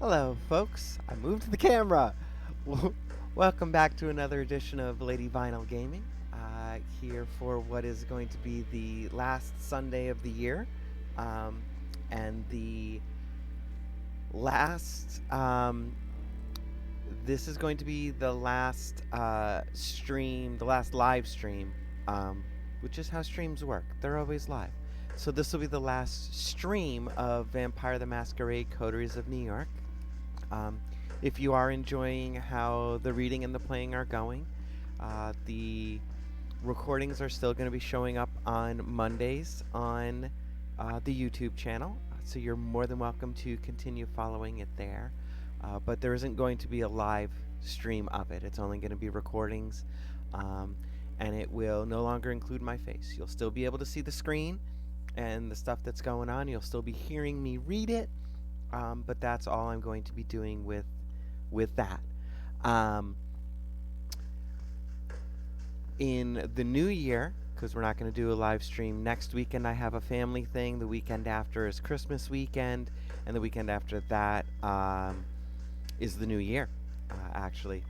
Hello, folks. I moved the camera. Welcome back to another edition of Lady Vinyl Gaming. Here for what is going to be the last Sunday of the year, um, and the last. This is going to be the last stream, the last live stream, which is how streams work. They're always live. So this will be the last stream of Vampire the Masquerade: Coteries of New York. Um, if you are enjoying how the reading and the playing are going, the recordings are still going to be showing up on Mondays on the YouTube channel. So you're more than welcome to continue following it there. But there isn't going to be a live stream of it. It's only going to be recordings. And it will no longer include my face. You'll still be able to see the screen and the stuff that's going on. You'll still be hearing me read it. But that's all I'm going to be doing with that. In the new year, because we're not going to do a live stream next weekend, I have a family thing. The weekend after is Christmas weekend, and the weekend after that is the new year, actually.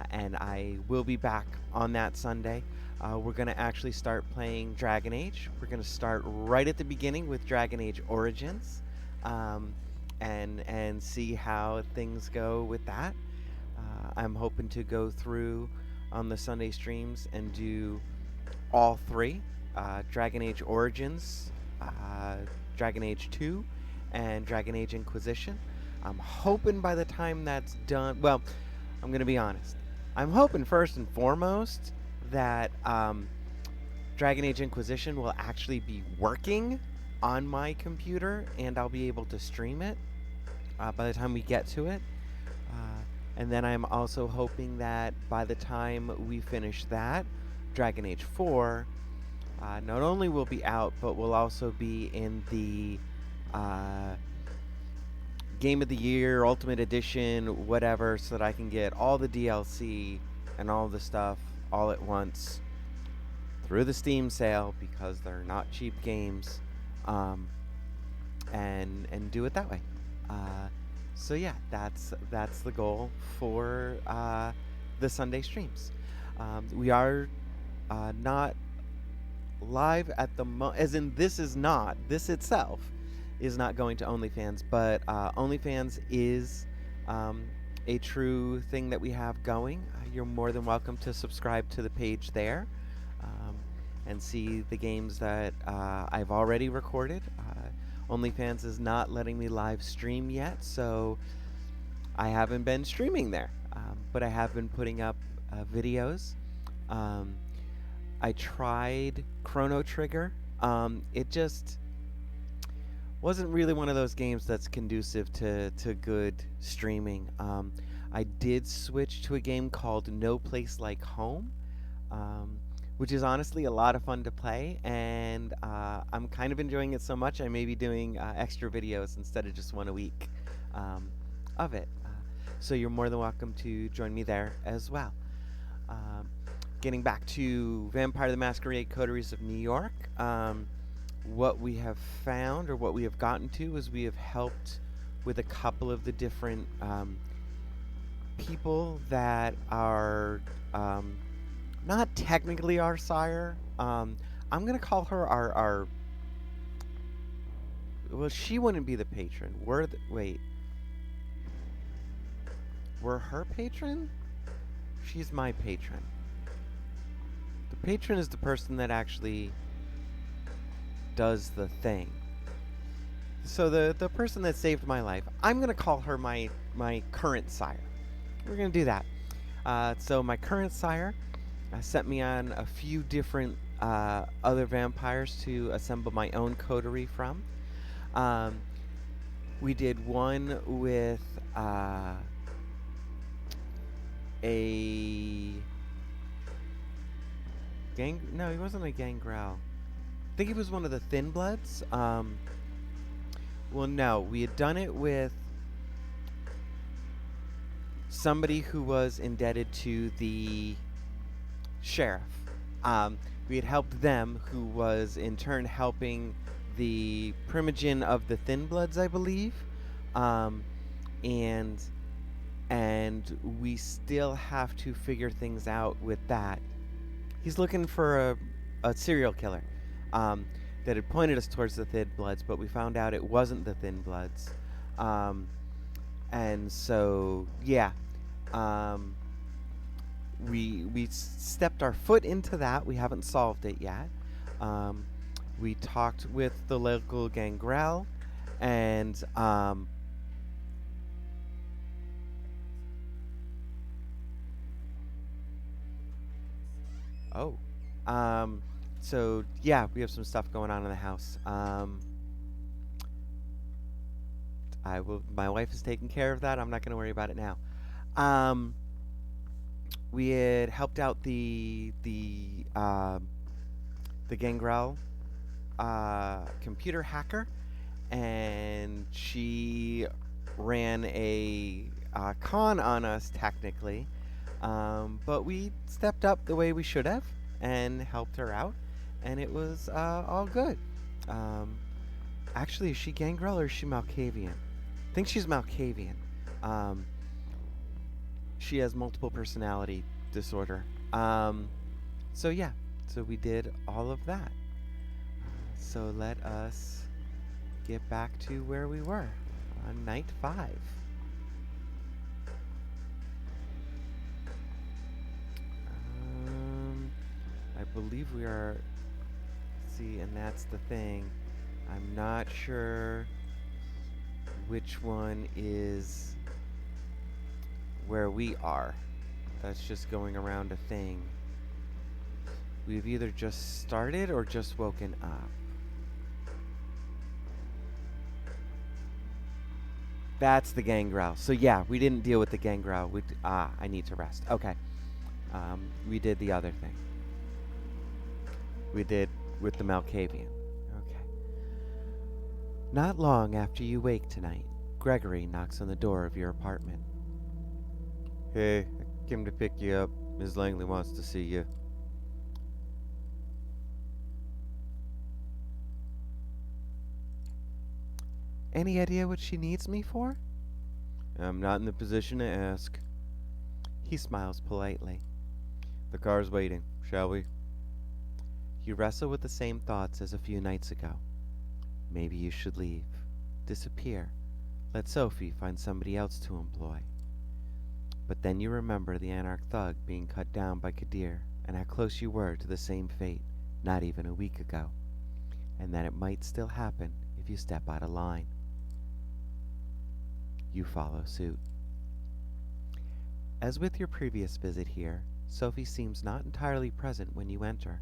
And I will be back on that Sunday. We're going to actually start playing Dragon Age. We're going to start right at the beginning with Dragon Age Origins. And see how things go with that. I'm hoping to go through on the Sunday streams and do all three: Dragon Age Origins, Dragon Age 2, and Dragon Age Inquisition. I'm hoping by the time that's done, well, I'm going to be honest. I'm hoping first and foremost that Dragon Age Inquisition will actually be working on my computer and I'll be able to stream it by the time we get to it. And then I'm also hoping that by the time we finish that, Dragon Age 4 not only will be out, but will also be in the Game of the Year, Ultimate Edition, whatever, so that I can get all the DLC and all the stuff all at once through the Steam sale, because they're not cheap games, and do it that way. So yeah, that's the goal for the Sunday streams. We are not live at the as in this itself is not going to OnlyFans, but OnlyFans is a true thing that we have going. You're more than welcome to subscribe to the page there and see the games that I've already recorded. OnlyFans is not letting me live stream yet, so I haven't been streaming there. But I have been putting up videos. I tried Chrono Trigger. It just wasn't really one of those games that's conducive to good streaming. I did switch to a game called No Place Like Home, which is honestly a lot of fun to play, and I'm kind of enjoying it so much I may be doing extra videos instead of just one a week of it. So you're more than welcome to join me there as well. Getting back to Vampire the Masquerade: Coteries of New York, what we have found, or what we have gotten to, is we have helped with a couple of the different people that are not technically our sire. I'm going to call her our... Well, she wouldn't be the patron. Wait. We're her patron? She's my patron. The patron is the person that actually does the thing. So the person that saved my life, I'm going to call her my current sire. We're going to do that. So my current sire sent me on a few different other vampires to assemble my own coterie from. We did one with a gang. No, he wasn't a gangrel. I think he was one of the Thin Bloods. Well, no, we had done it with somebody who was indebted to the sheriff. We had helped them, who was in turn helping the Primogen of the Thin Bloods, I believe. and we still have to figure things out with that. He's looking for a serial killer um, that had pointed us towards the Thin Bloods, but we found out it wasn't the Thin Bloods. Um, and so, yeah, um, we stepped our foot into that. We haven't solved it yet. Um, we talked with the local gangrel, and oh, um, so yeah, we have some stuff going on in the house. I will. My wife is taking care of that. I'm not going to worry about it now. Um, we had helped out the gangrel computer hacker, and she ran a con on us technically, but we stepped up the way we should have and helped her out, and it was all good. Um, Actually, is she gangrel or is she Malkavian? I think she's Malkavian. Um, she has multiple personality disorder. So yeah, so we did all of that. So let us get back to where we were on night 5. I believe we are. See, and that's the thing. I'm not sure which one is where we are. That's just going around a thing. We've either just started or just woken up. That's the gangrel. So yeah, we didn't deal with the gangrel. I need to rest. Okay. We did the other thing. We did with the Malkavian. Okay. Not long after you wake tonight, Gregory knocks on the door of your apartment. Hey, I came to pick you up. Ms. Langley wants to see you. Any idea what she needs me for? I'm not in the position to ask. He smiles politely. The car's waiting, shall we? You wrestle with the same thoughts as a few nights ago. Maybe you should leave, disappear, let Sophie find somebody else to employ. But then you remember the anarch thug being cut down by Kadir and how close you were to the same fate not even a week ago, and that it might still happen if you step out of line. You follow suit. As with your previous visit here, Sophie seems not entirely present when you enter.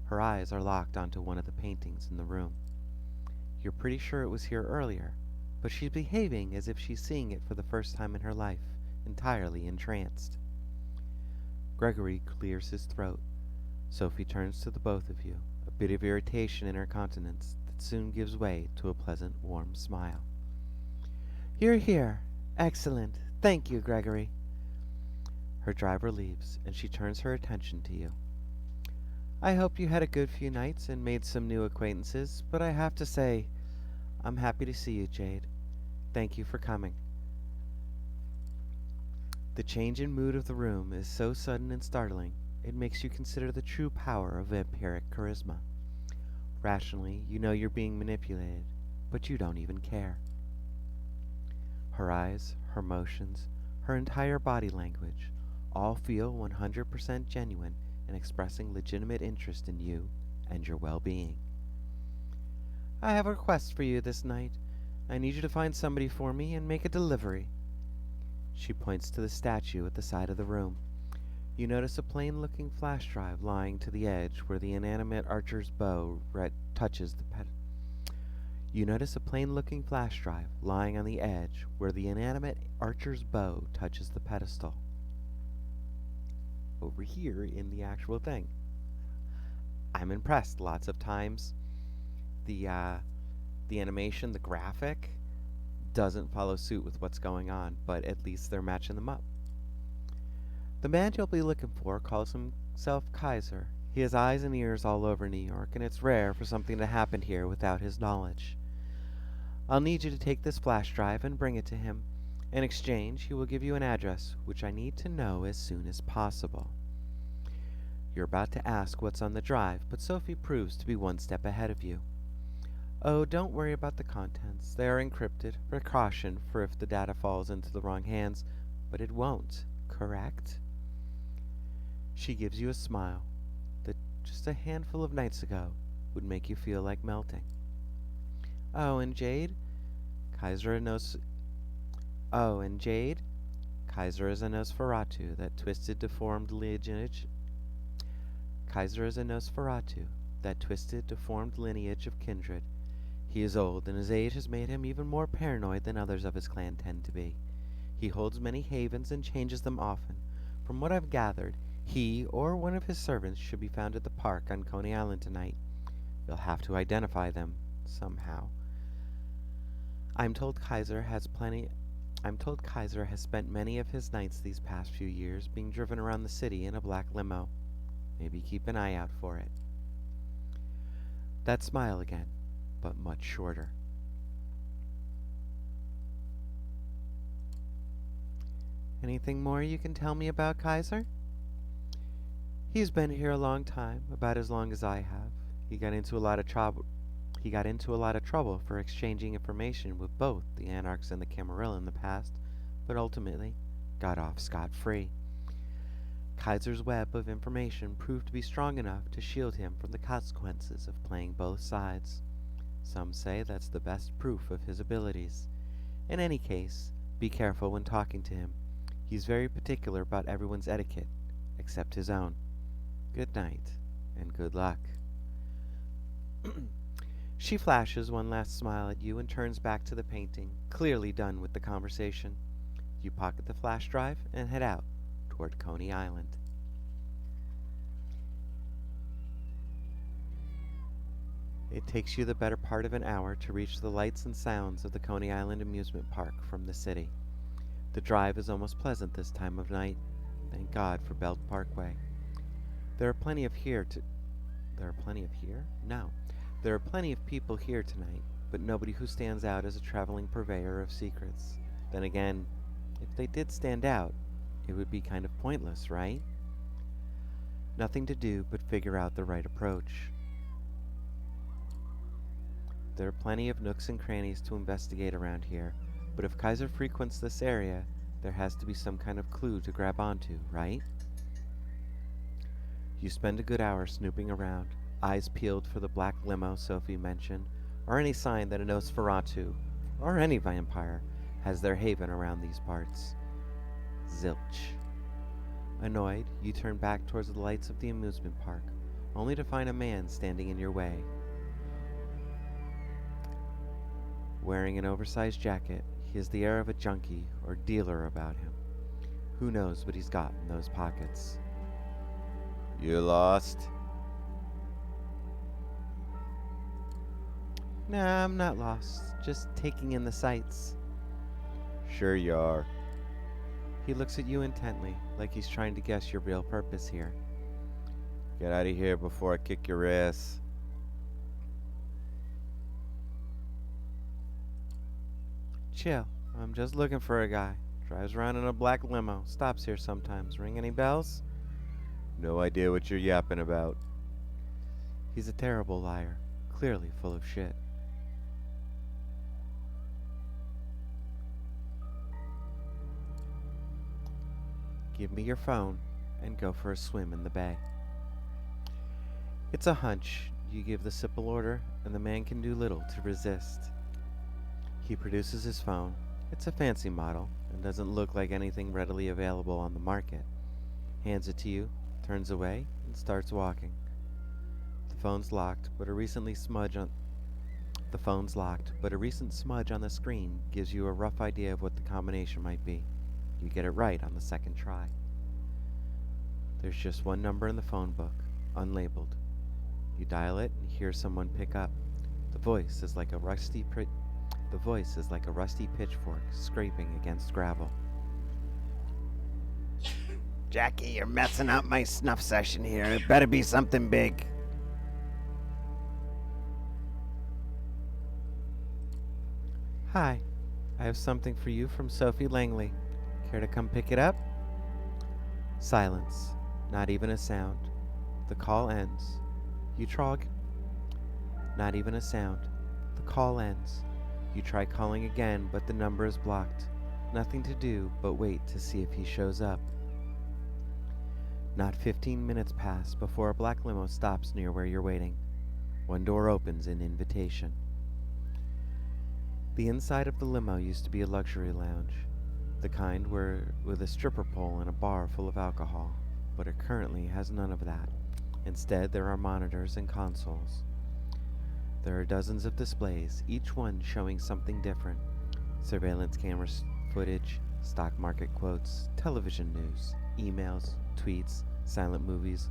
Her eyes are locked onto one of the paintings in the room. You're pretty sure it was here earlier, but she's behaving as if she's seeing it for the first time in her life, entirely entranced. Gregory clears his throat. Sophie turns to the both of you, a bit of irritation in her countenance that soon gives way to a pleasant, warm smile. You're here. Excellent. Thank you, Gregory. Her driver leaves, and she turns her attention to you. I hope you had a good few nights and made some new acquaintances, but I have to say, I'm happy to see you, Jade. Thank you for coming. The change in mood of the room is so sudden and startling, it makes you consider the true power of vampiric charisma. Rationally, you know you're being manipulated, but you don't even care. Her eyes, her motions, her entire body language all feel 100% genuine and expressing legitimate interest in you and your well-being. I have a request for you this night. I need you to find somebody for me and make a delivery. She points to the statue at the side of the room. You notice a plain-looking flash drive lying to the edge where the inanimate archer's bow touches the You notice a plain-looking flash drive lying on the edge where the inanimate archer's bow touches the pedestal. Over here in the actual thing. I'm impressed. Lots of times the animation, the graphic doesn't follow suit with what's going on, but at least they're matching them up. The man you'll be looking for calls himself Kaiser. He has eyes and ears all over New York, and it's rare for something to happen here without his knowledge. I'll need you to take this flash drive and bring it to him. In exchange, he will give you an address, which I need to know as soon as possible. You're about to ask what's on the drive, but Sophie proves to be one step ahead of you. Oh, don't worry about the contents. They are encrypted, precaution for if the data falls into the wrong hands, but it won't, correct? She gives you a smile that just a handful of nights ago would make you feel like melting. Oh, and Jade? Kaiser knows. Oh, and Jade? Kaiser is a Nosferatu, that twisted, deformed lineage. Kaiser is a Nosferatu, that twisted, deformed lineage of kindred. He is old, and his age has made him even more paranoid than others of his clan tend to be. He holds many havens and changes them often. From what I've gathered, he or one of his servants should be found at the park on Coney Island tonight. You'll have to identify them somehow. I'm told Kaiser has spent many of his nights these past few years being driven around the city in a black limo. Maybe keep an eye out for it. That smile again, but much shorter. Anything more you can tell me about Kaiser? He's been here a long time, about as long as I have. He got into a lot of trouble for exchanging information with both the Anarchs and the Camarilla in the past, but ultimately got off scot-free. Kaiser's web of information proved to be strong enough to shield him from the consequences of playing both sides. Some say that's the best proof of his abilities. In any case, be careful when talking to him. He's very particular about everyone's etiquette, except his own. Good night, and good luck. She flashes one last smile at you and turns back to the painting, clearly done with the conversation. You pocket the flash drive and head out toward Coney Island. It takes you the better part of an hour to reach the lights and sounds of the Coney Island amusement park from the city. The drive is almost pleasant this time of night. Thank God for Belt Parkway. There are plenty of people here tonight, but nobody who stands out as a traveling purveyor of secrets. Then again, if they did stand out, it would be kind of pointless, right? Nothing to do but figure out the right approach. There are plenty of nooks and crannies to investigate around here, but if Kaiser frequents this area, there has to be some kind of clue to grab onto, right? You spend a good hour snooping around, eyes peeled for the black limo Sophie mentioned, or any sign that a Nosferatu, or any vampire, has their haven around these parts. Zilch. Annoyed, you turn back towards the lights of the amusement park, only to find a man standing in your way. Wearing an oversized jacket, he has the air of a junkie or dealer about him. Who knows what he's got in those pockets? You lost? Nah, I'm not lost. Just taking in the sights. Sure you are. He looks at you intently, like he's trying to guess your real purpose here. Get out of here before I kick your ass. Chill. I'm just looking for a guy. Drives around in a black limo. Stops here sometimes. Ring any bells? No idea what you're yapping about. He's a terrible liar. Clearly full of shit. Give me your phone and go for a swim in the bay. It's a hunch. You give the simple order, and the man can do little to resist. He produces his phone. It's a fancy model, and doesn't look like anything readily available on the market. Hands it to you, turns away, and starts walking. The phone's locked, but a recent smudge on the screen gives you a rough idea of what the combination might be. You get it right on the second try. There's just one number in the phone book, unlabeled. You dial it and hear someone pick up. The voice is like a rusty pitchfork scraping against gravel. Jackie, you're messing up my snuff session here. It better be something big. Hi. I have something for you from Sophie Langley. Care to come pick it up? Silence. Not even a sound. The call ends. You trog? Not even a sound. The call ends. You try calling again, but the number is blocked. Nothing to do but wait to see if he shows up. Not 15 minutes pass before a black limo stops near where you're waiting. One door opens in invitation. The inside of the limo used to be a luxury lounge, the kind where with a stripper pole and a bar full of alcohol, but it currently has none of that. Instead, there are monitors and consoles. There are dozens of displays, each one showing something different. Surveillance camera footage, stock market quotes, television news, emails, tweets, silent movies,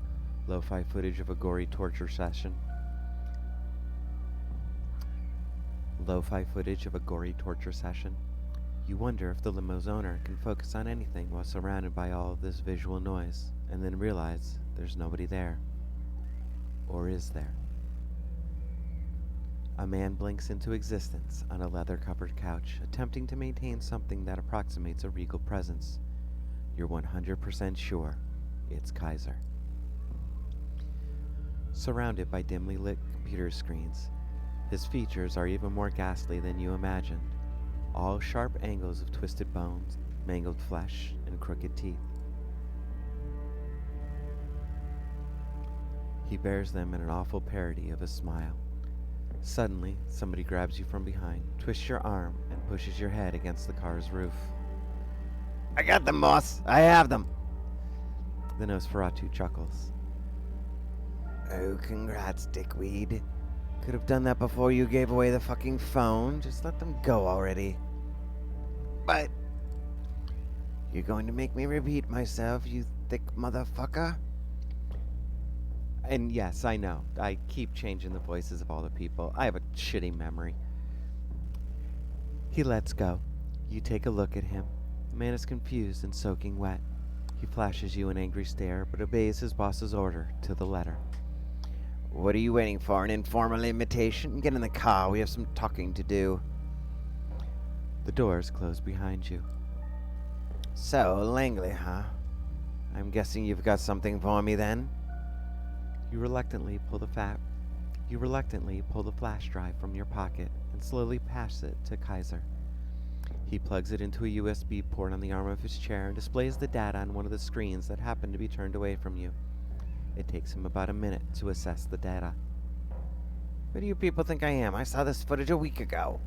lo-fi footage of a gory torture session. Lo-fi footage of a gory torture session. You wonder if the limo's owner can focus on anything while surrounded by all of this visual noise, and then realize there's nobody there. Or is there? A man blinks into existence on a leather-covered couch, attempting to maintain something that approximates a regal presence. You're 100% sure it's Kaiser. Surrounded by dimly lit computer screens, his features are even more ghastly than you imagined. All sharp angles of twisted bones, mangled flesh, and crooked teeth. He bears them in an awful parody of a smile. Suddenly, somebody grabs you from behind, twists your arm, and pushes your head against the car's roof. I got them, boss. I have them. The Nosferatu chuckles. Oh, congrats, dickweed. Could have done that before you gave away the fucking phone. Just let them go already. But you're going to make me repeat myself, you thick motherfucker? And yes, I know. I keep changing the voices of all the people. I have a shitty memory. He lets go. You take a look at him. The man is confused and soaking wet. He flashes you an angry stare, but obeys his boss's order to the letter. What are you waiting for? An informal invitation? Get in the car. We have some talking to do. The doors close behind you. So, Langley, huh? I'm guessing you've got something for me then? You reluctantly pull the flash drive from your pocket and slowly pass it to Kaiser. He plugs it into a USB port on the arm of his chair and displays the data on one of the screens that happen to be turned away from you. It takes him about a minute to assess the data. Who do you people think I am? I saw this footage a week ago.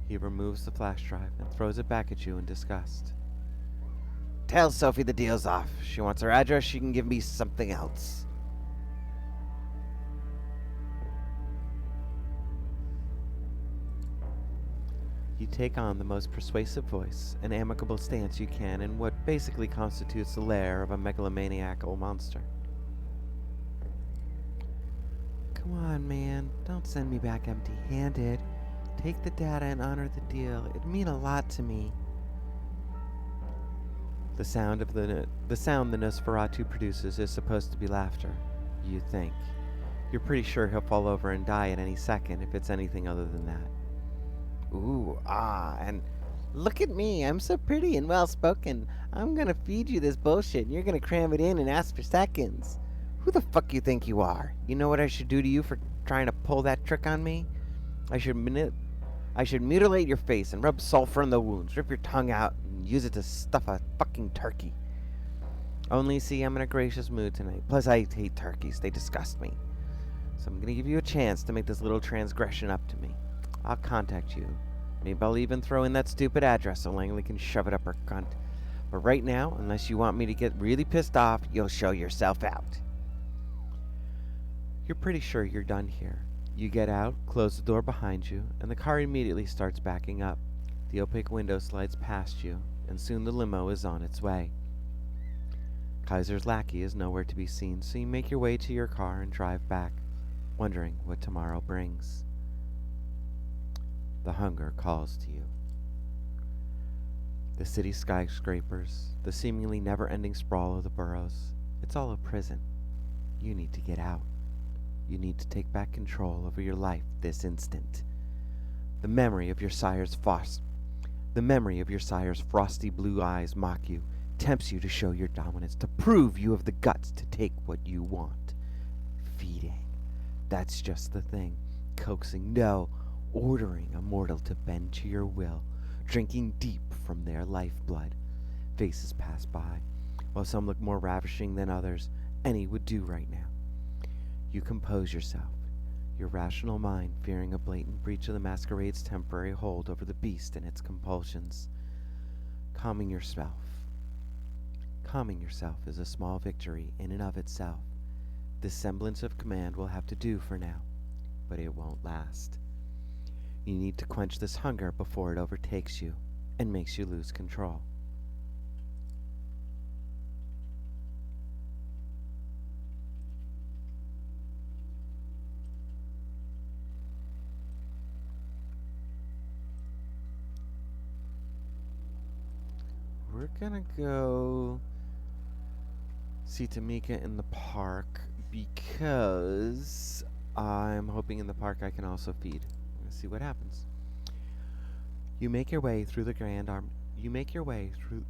He removes the flash drive and throws it back at you in disgust. Tell Sophie the deal's off. She wants her address, she can give me something else. You take on the most persuasive voice and amicable stance you can in what basically constitutes the lair of a megalomaniacal monster. Come on, man. Don't send me back empty-handed. Take the data and honor the deal. It'd mean a lot to me. The sound the Nosferatu produces is supposed to be laughter, you think. You're pretty sure he'll fall over and die at any second if it's anything other than that. Ooh, and look at me. I'm so pretty and well-spoken. I'm gonna feed you this bullshit, and you're gonna cram it in and ask for seconds. Who the fuck you think you are? You know what I should do to you for trying to pull that trick on me? I should mutilate your face and rub sulfur in the wounds, rip your tongue out, and use it to stuff a fucking turkey. Only, see, I'm in a gracious mood tonight. Plus, I hate turkeys. They disgust me. So I'm gonna give you a chance to make this little transgression up to me. I'll contact you. Maybe I'll even throw in that stupid address so Langley can shove it up her cunt. But right now, unless you want me to get really pissed off, you'll show yourself out. You're pretty sure you're done here. You get out, close the door behind you, and the car immediately starts backing up. The opaque window slides past you, and soon the limo is on its way. Kaiser's lackey is nowhere to be seen, so you make your way to your car and drive back, wondering what tomorrow brings. The hunger calls to you. The city skyscrapers, the seemingly never-ending sprawl of the boroughs, it's all a prison. You need to get out. You need to take back control over your life this instant. The memory of your sire's the memory of your sire's frosty blue eyes mock you, tempts you to show your dominance, to prove you have the guts to take what you want. Feeding. That's just the thing. Coaxing, no, ordering a mortal to bend to your will, drinking deep from their lifeblood. Faces pass by. While some look more ravishing than others, any would do right now. You compose yourself, your rational mind fearing a blatant breach of the masquerade's temporary hold over the beast and its compulsions. Calming yourself. Calming yourself is a small victory in and of itself. This semblance of command will have to do for now, but it won't last. You need to quench this hunger before it overtakes you and makes you lose control. We're gonna go see Tamika in the park because I'm hoping in the park I can also feed. Let's see what happens. You make your way through the Grand Army. You make your way through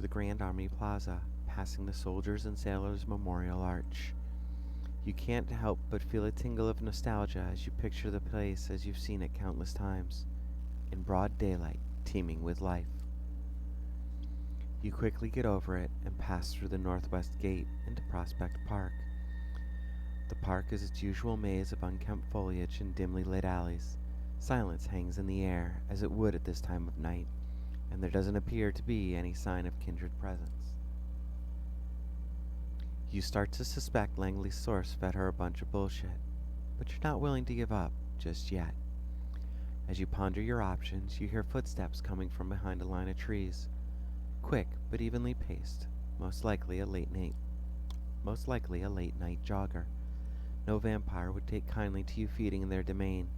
the Grand Army Plaza, passing the Soldiers and Sailors Memorial Arch. You can't help but feel a tingle of nostalgia as you picture the place as you've seen it countless times, in broad daylight, teeming with life. You quickly get over it and pass through the northwest gate into Prospect Park. The park is its usual maze of unkempt foliage and dimly lit alleys. Silence hangs in the air, as it would at this time of night, and there doesn't appear to be any sign of kindred presence. You start to suspect Langley's source fed her a bunch of bullshit, but you're not willing to give up just yet. As you ponder your options, you hear footsteps coming from behind a line of trees. Quick but evenly paced, most likely a late night jogger. No vampire would take kindly to you feeding in their domain,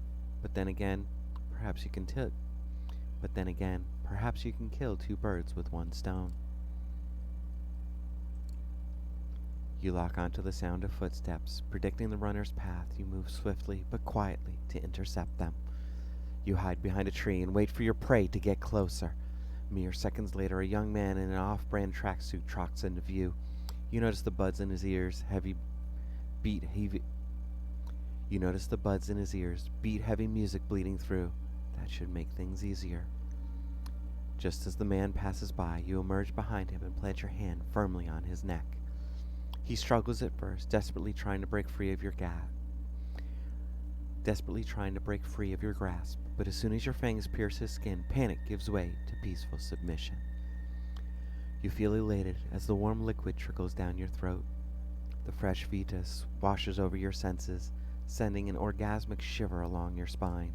but then again, perhaps you can kill two birds with one stone. You lock onto the sound of footsteps. Predicting the runner's path, you move swiftly but quietly to intercept them. You hide behind a tree and wait for your prey to get closer. Mere seconds later, a young man in an off-brand tracksuit trots into view. You notice the buds in his ears beat heavy music bleeding through. That should make things easier. Just as the man passes by, you emerge behind him and plant your hand firmly on his neck. He struggles at first, desperately trying to break free of your grasp, but as soon as your fangs pierce his skin, panic gives way to peaceful submission. You feel elated as the warm liquid trickles down your throat. The fresh fetus washes over your senses, sending an orgasmic shiver along your spine.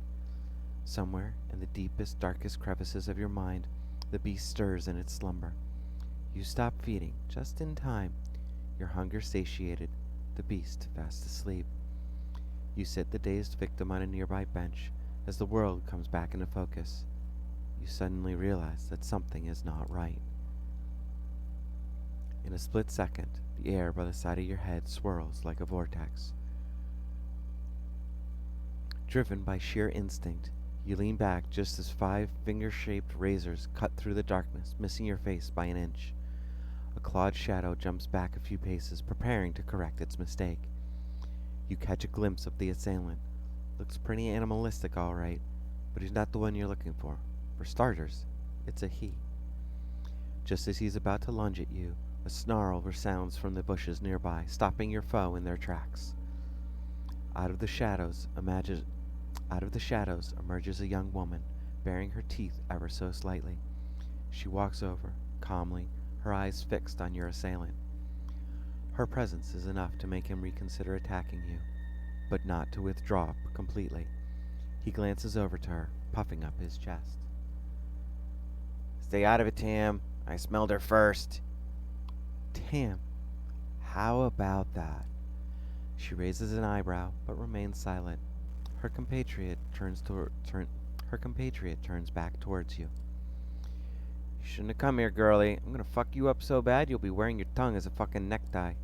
Somewhere in the deepest, darkest crevices of your mind, the beast stirs in its slumber. You stop feeding just in time, your hunger satiated, the beast fast asleep. You sit the dazed victim on a nearby bench. As the world comes back into focus, you suddenly realize that something is not right. In a split second, the air by the side of your head swirls like a vortex. Driven by sheer instinct, you lean back just as 5 finger-shaped razors cut through the darkness, missing your face by an inch. A clawed shadow jumps back a few paces, preparing to correct its mistake. You catch a glimpse of the assailant. Looks pretty animalistic, all right, but he's not the one you're looking for. For starters, it's a he. Just as he's about to lunge at you, a snarl resounds from the bushes nearby, stopping your foe in their tracks. Out of the shadows emerges a young woman, baring her teeth ever so slightly. She walks over, calmly, her eyes fixed on your assailant. Her presence is enough to make him reconsider attacking you, but not to withdraw completely. He glances over to her, puffing up his chest. Stay out of it, Tam. I smelled her first. Tam, how about that? She raises an eyebrow, but remains silent. Her compatriot turns back towards you. You shouldn't have come here, girlie. I'm gonna fuck you up so bad you'll be wearing your tongue as a fucking necktie.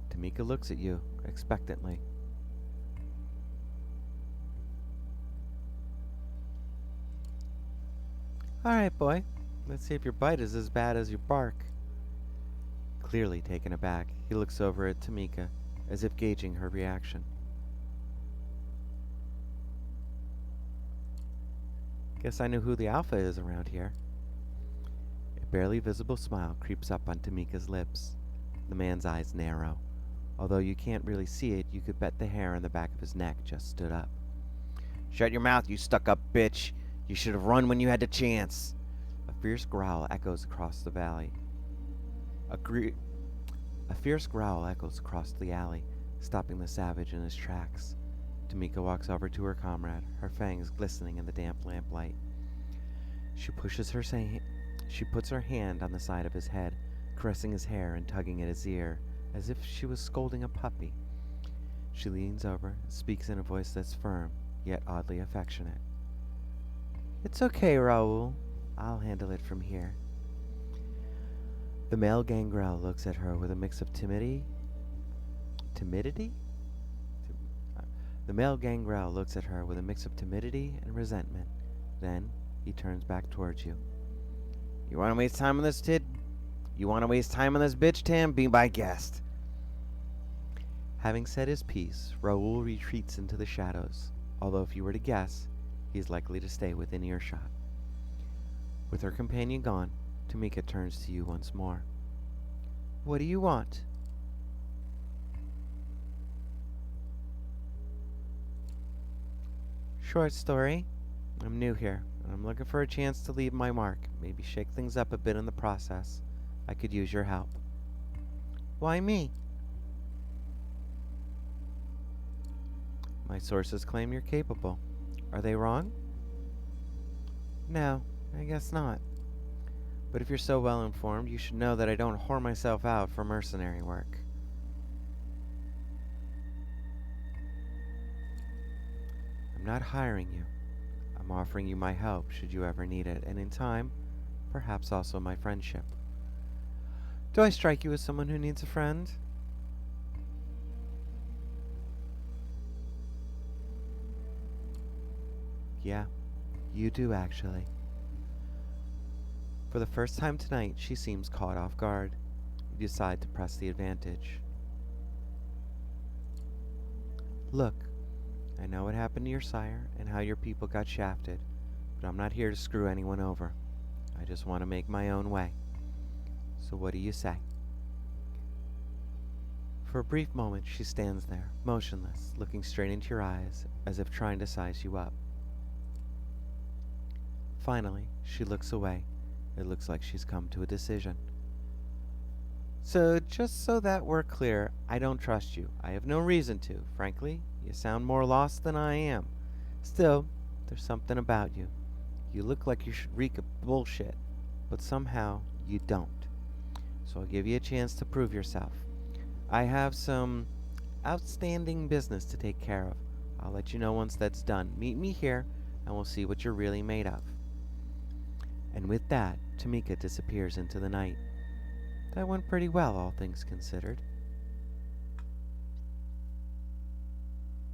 Tamika looks at you, expectantly. All right, boy. Let's see if your bite is as bad as your bark. Clearly taken aback, he looks over at Tamika, as if gauging her reaction. Guess I know who the alpha is around here. A barely visible smile creeps up on Tamika's lips. The man's eyes narrow. Although you can't really see it, you could bet the hair on the back of his neck just stood up. Shut your mouth, you stuck-up bitch. You should have run when you had the chance. A fierce growl echoes across the valley. A fierce growl echoes across the alley, stopping the savage in his tracks. Tamika walks over to her comrade, her fangs glistening in the damp lamplight. She puts her hand on the side of his head, caressing his hair and tugging at his ear, as if she was scolding a puppy. She leans over and speaks in a voice that's firm, yet oddly affectionate. It's okay, Raoul. I'll handle it from here. The male gangrel looks at her with a mix of timidity? The male gangrel looks at her with a mix of timidity and resentment. Then he turns back towards you. You want to waste time on this, Tid? You want to waste time on this bitch, Tam? Be my guest. Having said his piece, Raoul retreats into the shadows, although if you were to guess, he is likely to stay within earshot. With her companion gone, Tamika turns to you once more. What do you want? Short story. I'm new here, and I'm looking for a chance to leave my mark, maybe shake things up a bit in the process. I could use your help. Why me? My sources claim you're capable. Are they wrong? No, I guess not. But if you're so well informed, you should know that I don't whore myself out for mercenary work. I'm not hiring you. I'm offering you my help should you ever need it, and in time, perhaps also my friendship. Do I strike you as someone who needs a friend? Yeah, you do actually. For the first time tonight, she seems caught off guard. You decide to press the advantage. Look, I know what happened to your sire and how your people got shafted, but I'm not here to screw anyone over. I just want to make my own way. So what do you say? For a brief moment, she stands there, motionless, looking straight into your eyes, as if trying to size you up. Finally, she looks away. It looks like she's come to a decision. So, just so that we're clear, I don't trust you. I have no reason to. Frankly, you sound more lost than I am. Still, there's something about you. You look like you should reek of bullshit, but somehow you don't. So I'll give you a chance to prove yourself. I have some outstanding business to take care of. I'll let you know once that's done. Meet me here, and we'll see what you're really made of. And with that, Tamika disappears into the night. That went pretty well, all things considered.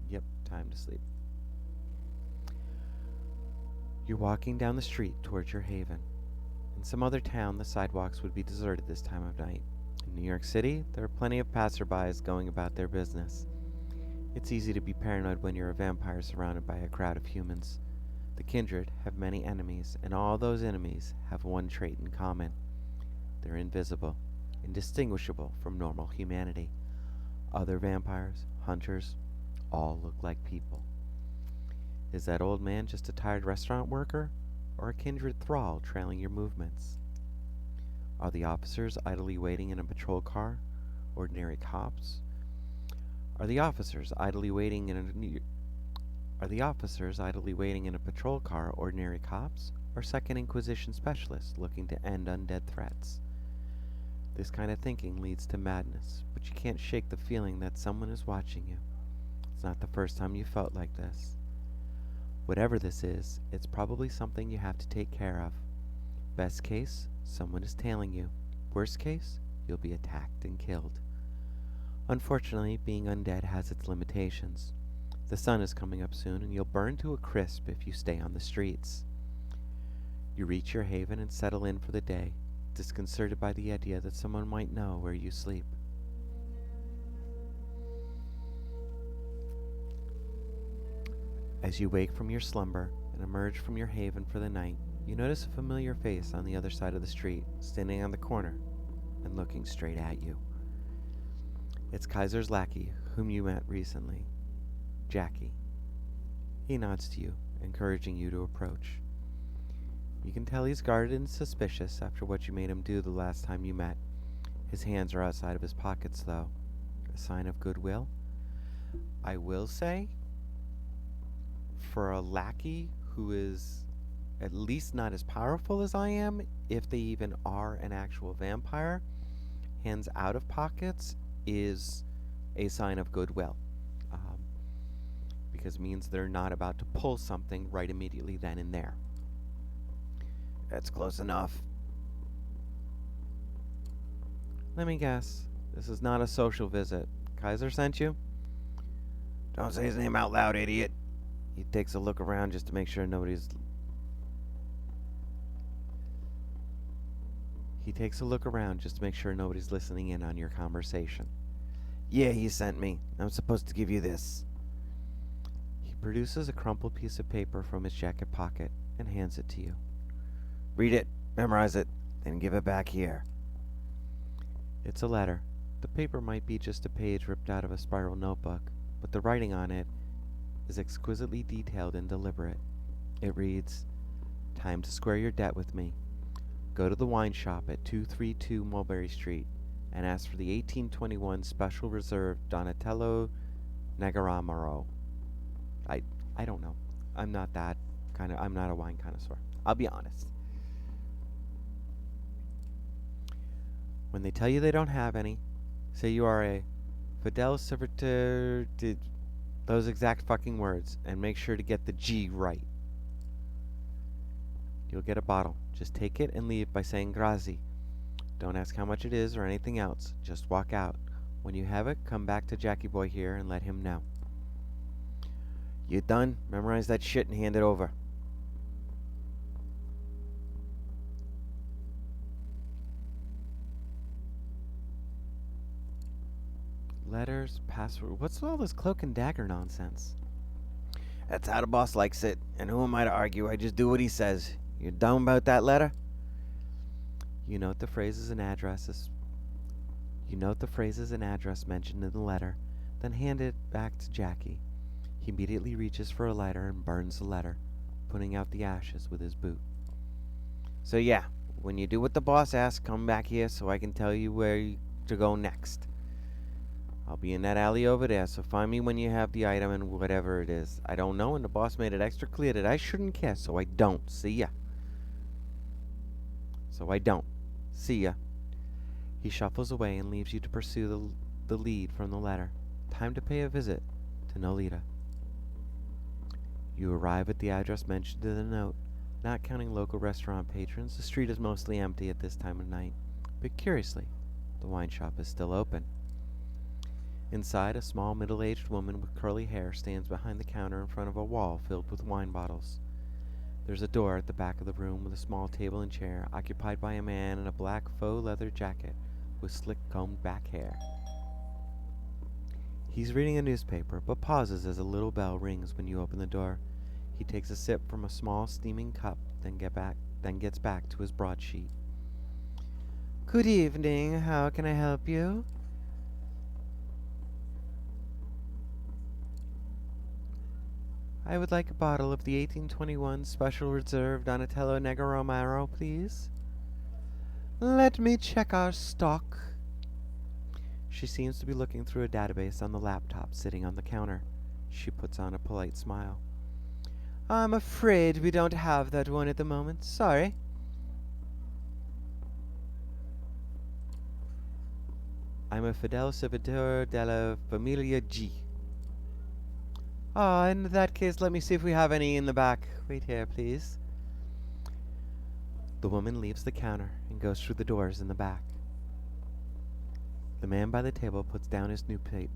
Yep, time to sleep. You're walking down the street towards your haven. In some other town, the sidewalks would be deserted this time of night. In New York City, there are plenty of passerbys going about their business. It's easy to be paranoid when you're a vampire surrounded by a crowd of humans. The kindred have many enemies, and all those enemies have one trait in common. They're invisible, indistinguishable from normal humanity. Other vampires, hunters, all look like people. Is that old man just a tired restaurant worker, or a kindred thrall trailing your movements? Are the officers idly waiting in a patrol car, ordinary cops? Are the officers idly waiting in a patrol car, ordinary cops, or Second Inquisition specialists looking to end undead threats? This kind of thinking leads to madness, but you can't shake the feeling that someone is watching you. It's not the first time you felt like this. Whatever this is, it's probably something you have to take care of. Best case, someone is tailing you. Worst case, you'll be attacked and killed. Unfortunately, being undead has its limitations. The sun is coming up soon, and you'll burn to a crisp if you stay on the streets. You reach your haven and settle in for the day, disconcerted by the idea that someone might know where you sleep. As you wake from your slumber and emerge from your haven for the night, you notice a familiar face on the other side of the street, standing on the corner and looking straight at you. It's Kaiser's lackey, whom you met recently, Jackie. He nods to you, encouraging you to approach. You can tell he's guarded and suspicious after what you made him do the last time you met. His hands are outside of his pockets, though. A sign of goodwill? I will say, for a lackey who is at least not as powerful as I am, if they even are an actual vampire, hands out of pockets is a sign of goodwill. Because it means they're not about to pull something right immediately then and there. That's close enough. Let me guess. This is not a social visit. Kaiser sent you? Don't say his name out loud, idiot. He takes a look around just to make sure nobody's... listening in on your conversation. Yeah, he sent me. I'm supposed to give you this. He produces a crumpled piece of paper from his jacket pocket and hands it to you. Read it, memorize it, then give it back here. It's a letter. The paper might be just a page ripped out of a spiral notebook, but the writing on it is exquisitely detailed and deliberate. It reads, "Time to square your debt with me. Go to the wine shop at 232 Mulberry Street and ask for the 1821 Special Reserve Donatello Negaramaro." I don't know. I'm not a wine connoisseur. I'll be honest. When they tell you they don't have any, say you are a fidel servitor, those exact fucking words, and make sure to get the G right. You'll get a bottle. Just take it and leave by saying grazie. Don't ask how much it is or anything else. Just walk out. When you have it, come back to Jackie Boy here and let him know. You done? Memorize that shit and hand it over. Letters, password. What's all this cloak and dagger nonsense? That's how the boss likes it. And who am I to argue? I just do what he says. You dumb about that letter? You note the phrases and addresses. Mentioned in the letter, then hand it back to Jackie. He immediately reaches for a lighter and burns the letter, putting out the ashes with his boot. So yeah, when you do what the boss asks, come back here so I can tell you where to go next. I'll be in that alley over there, so find me when you have the item and whatever it is. I don't know, and the boss made it extra clear that I shouldn't care, so I don't. See ya. He shuffles away and leaves you to pursue the lead from the letter. Time to pay a visit to Nolita. You arrive at the address mentioned in the note. Not counting local restaurant patrons, the street is mostly empty at this time of night. But curiously, the wine shop is still open. Inside, a small middle-aged woman with curly hair stands behind the counter in front of a wall filled with wine bottles. There's a door at the back of the room with a small table and chair occupied by a man in a black faux leather jacket with slick combed back hair. He's reading a newspaper, but pauses as a little bell rings when you open the door. He takes a sip from a small steaming cup, then gets back to his broadsheet. Good evening. How can I help you? I would like a bottle of the 1821 Special Reserve Donatello Negaramaro, please. Let me check our stock. She seems to be looking through a database on the laptop sitting on the counter. She puts on a polite smile. I'm afraid we don't have that one at the moment. Sorry. I'm a fidel servitor della Familia G. Ah, in that case, let me see if we have any in the back. Wait here, please. The woman leaves the counter and goes through the doors in the back. The man by the table puts down his newspaper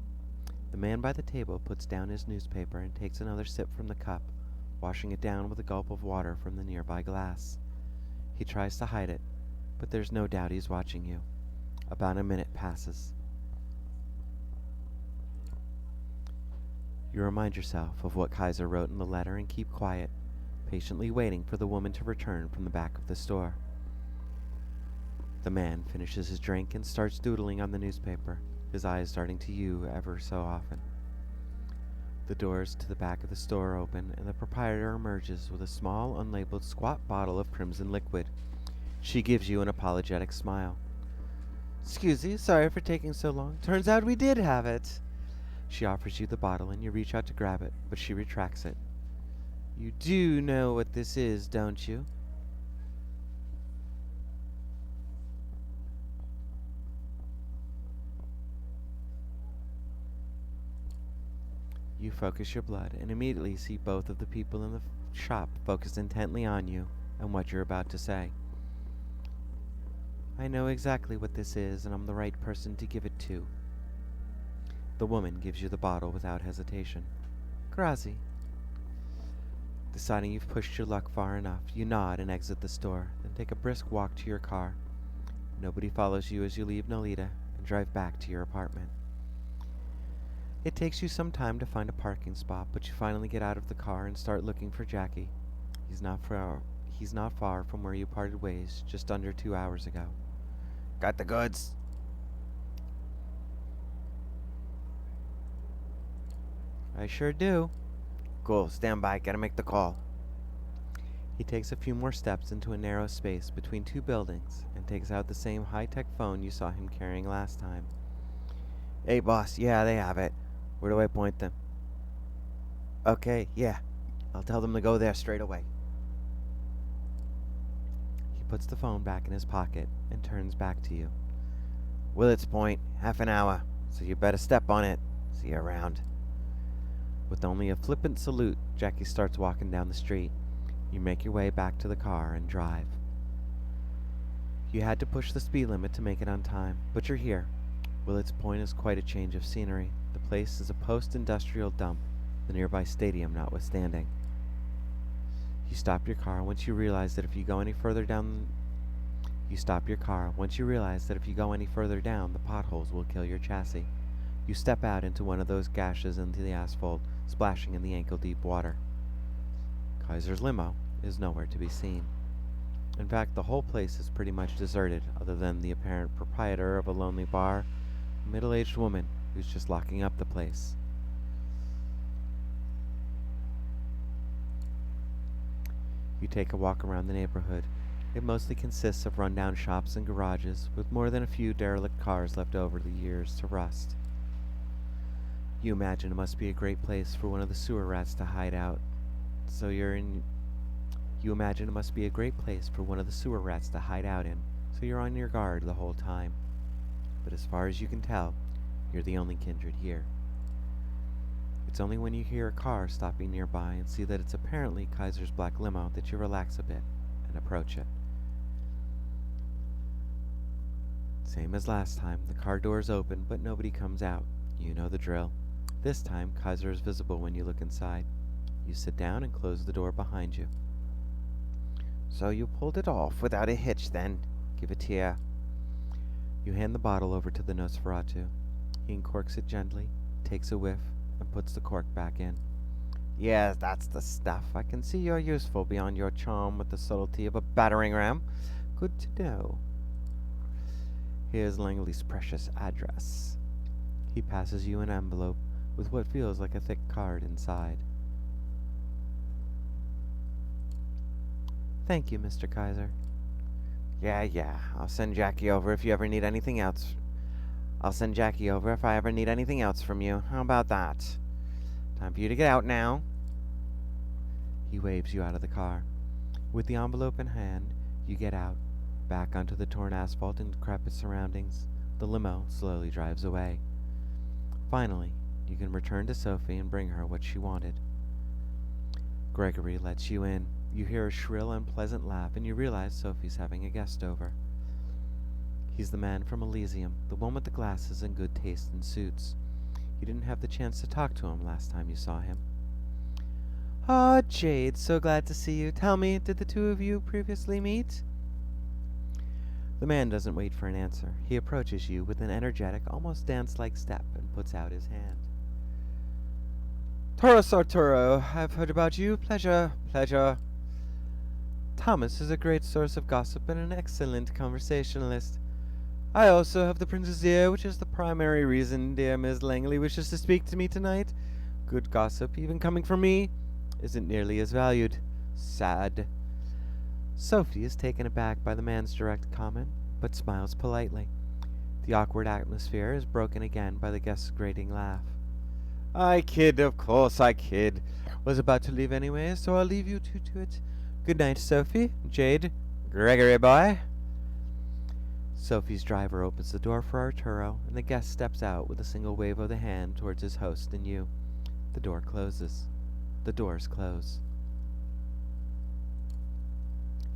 and takes another sip from the cup, washing it down with a gulp of water from the nearby glass. He tries to hide it, but there's no doubt he's watching you. About a minute passes. You remind yourself of what Kaiser wrote in the letter and keep quiet, patiently waiting for the woman to return from the back of the store. The man finishes his drink and starts doodling on the newspaper, his eyes darting to you ever so often. The doors to the back of the store open, and the proprietor emerges with a small, unlabeled, squat bottle of crimson liquid. She gives you an apologetic smile. "Excuse me, sorry for taking so long. Turns out we did have it." She offers you the bottle, and you reach out to grab it, but she retracts it. "You do know what this is, don't you?" You focus your blood and immediately see both of the people in the shop focused intently on you and what you're about to say. "I know exactly what this is, and I'm the right person to give it to." The woman gives you the bottle without hesitation. "Grazie." Deciding you've pushed your luck far enough, you nod and exit the store, then take a brisk walk to your car. Nobody follows you as you leave Nolita and drive back to your apartment. It takes you some time to find a parking spot, but you finally get out of the car and start looking for Jackie. He's not far from where you parted ways just under 2 hours ago. Got the goods? "I sure do." Cool, stand by, gotta make the call. He takes a few more steps into a narrow space between two buildings and takes out the same high-tech phone you saw him carrying last time. "Hey, boss, yeah, they have it. Where do I point them?" "Okay, yeah. I'll tell them to go there straight away." He puts the phone back in his pocket and turns back to you. "Willets Point, half an hour, so you better step on it. See you around." With only a flippant salute, Jackie starts walking down the street. You make your way back to the car and drive. You had to push the speed limit to make it on time, but you're here. Willets Point is quite a change of scenery. The place is a post-industrial dump, the nearby stadium notwithstanding. You stop your car once you realize that if you go any further down, the potholes will kill your chassis. You step out into one of those gashes into the asphalt, splashing in the ankle-deep water. Kaiser's limo is nowhere to be seen. In fact, the whole place is pretty much deserted, other than the apparent proprietor of a lonely bar, a middle-aged woman who's just locking up the place. You take a walk around the neighborhood. It mostly consists of rundown shops and garages, with more than a few derelict cars left over the years to rust. You imagine it must be a great place for one of the sewer rats to hide out. You imagine it must be a great place for one of the sewer rats to hide out in, so you're on your guard the whole time. But as far as you can tell, you're the only kindred here. It's only when you hear a car stopping nearby and see that it's apparently Kaiser's black limo that you relax a bit and approach it. Same as last time, the car doors open, but nobody comes out. You know the drill. This time, Kaiser is visible when you look inside. You sit down and close the door behind you. "So you pulled it off without a hitch, then? Give it here." You hand the bottle over to the Nosferatu. He uncorks it gently, takes a whiff, and puts the cork back in. "Yes, that's the stuff. I can see you're useful beyond your charm with the subtlety of a battering ram. Good to know." Here's Langley's precious address. He passes you an envelope with what feels like a thick card inside. "Thank you, Mr. Kaiser." Yeah. I'll send Jackie over if I ever need anything else from you. How about that? Time for you to get out now." He waves you out of the car. With the envelope in hand, you get out, back onto the torn asphalt and decrepit surroundings. The limo slowly drives away. Finally, you can return to Sophie and bring her what she wanted. Gregory lets you in. You hear a shrill, unpleasant laugh, and you realize Sophie's having a guest over. He's the man from Elysium, the one with the glasses and good taste in suits. You didn't have the chance to talk to him last time you saw him. "Ah, Jade, so glad to see you. Tell me, did the two of you previously meet?" The man doesn't wait for an answer. He approaches you with an energetic, almost dance-like step and puts out his hand. Taurus Arturo, I've heard about you. Pleasure, pleasure. Thomas is a great source of gossip and an excellent conversationalist. I also have the prince's ear, which is the primary reason dear Miss Langley wishes to speak to me tonight. Good gossip, even coming from me, isn't nearly as valued. Sad. Sophie is taken aback by the man's direct comment, but smiles politely. The awkward atmosphere is broken again by the guest's grating laugh. I kid, of course I kid. Was about to leave anyway, so I'll leave you two to it. Good night, Sophie, Jade, Gregory boy. Sophie's driver opens the door for Arturo, and the guest steps out with a single wave of the hand towards his host and you. The door closes. The doors close.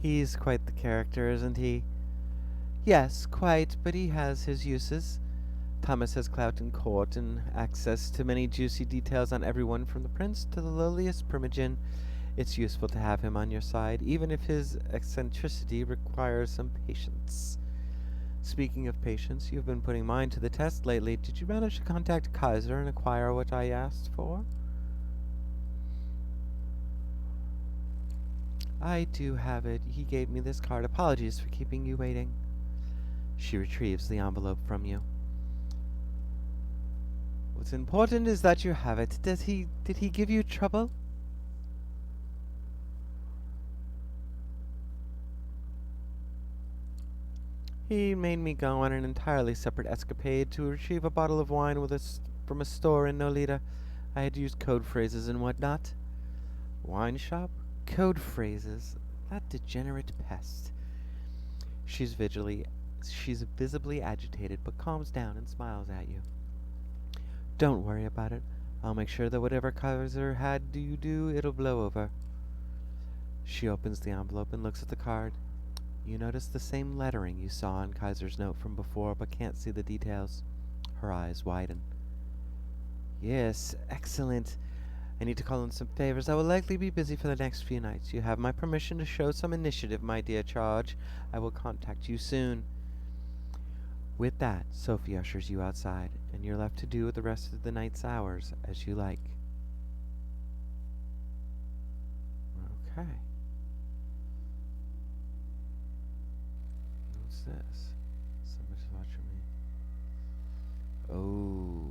He's quite the character, isn't he? Yes, quite, but he has his uses. Thomas has clout in court and access to many juicy details on everyone from the prince to the lowliest primogen. It's useful to have him on your side, even if his eccentricity requires some patience. Speaking of patience, you've been putting mine to the test lately. Did you manage to contact Kaiser and acquire what I asked for? I do have it. He gave me this card. Apologies for keeping you waiting. She retrieves the envelope from you. What's important is that you have it. Did he give you trouble? He made me go on an entirely separate escapade to retrieve a bottle of wine from a store in Nolita. I had used code phrases and whatnot. Wine shop? Code phrases? That degenerate pest. She's visibly agitated, but calms down and smiles at you. Don't worry about it. I'll make sure that whatever Kaiser had you do, it'll blow over. She opens the envelope and looks at the card. You notice the same lettering you saw on Kaiser's note from before, but can't see the details. Her eyes widen. Yes, excellent. I need to call in some favors. I will likely be busy for the next few nights. You have my permission to show some initiative, my dear charge. I will contact you soon. With that, Sophie ushers you outside, and you're left to do with the rest of the night's hours as you like. Okay. What's this? So much to watch for me. Oh.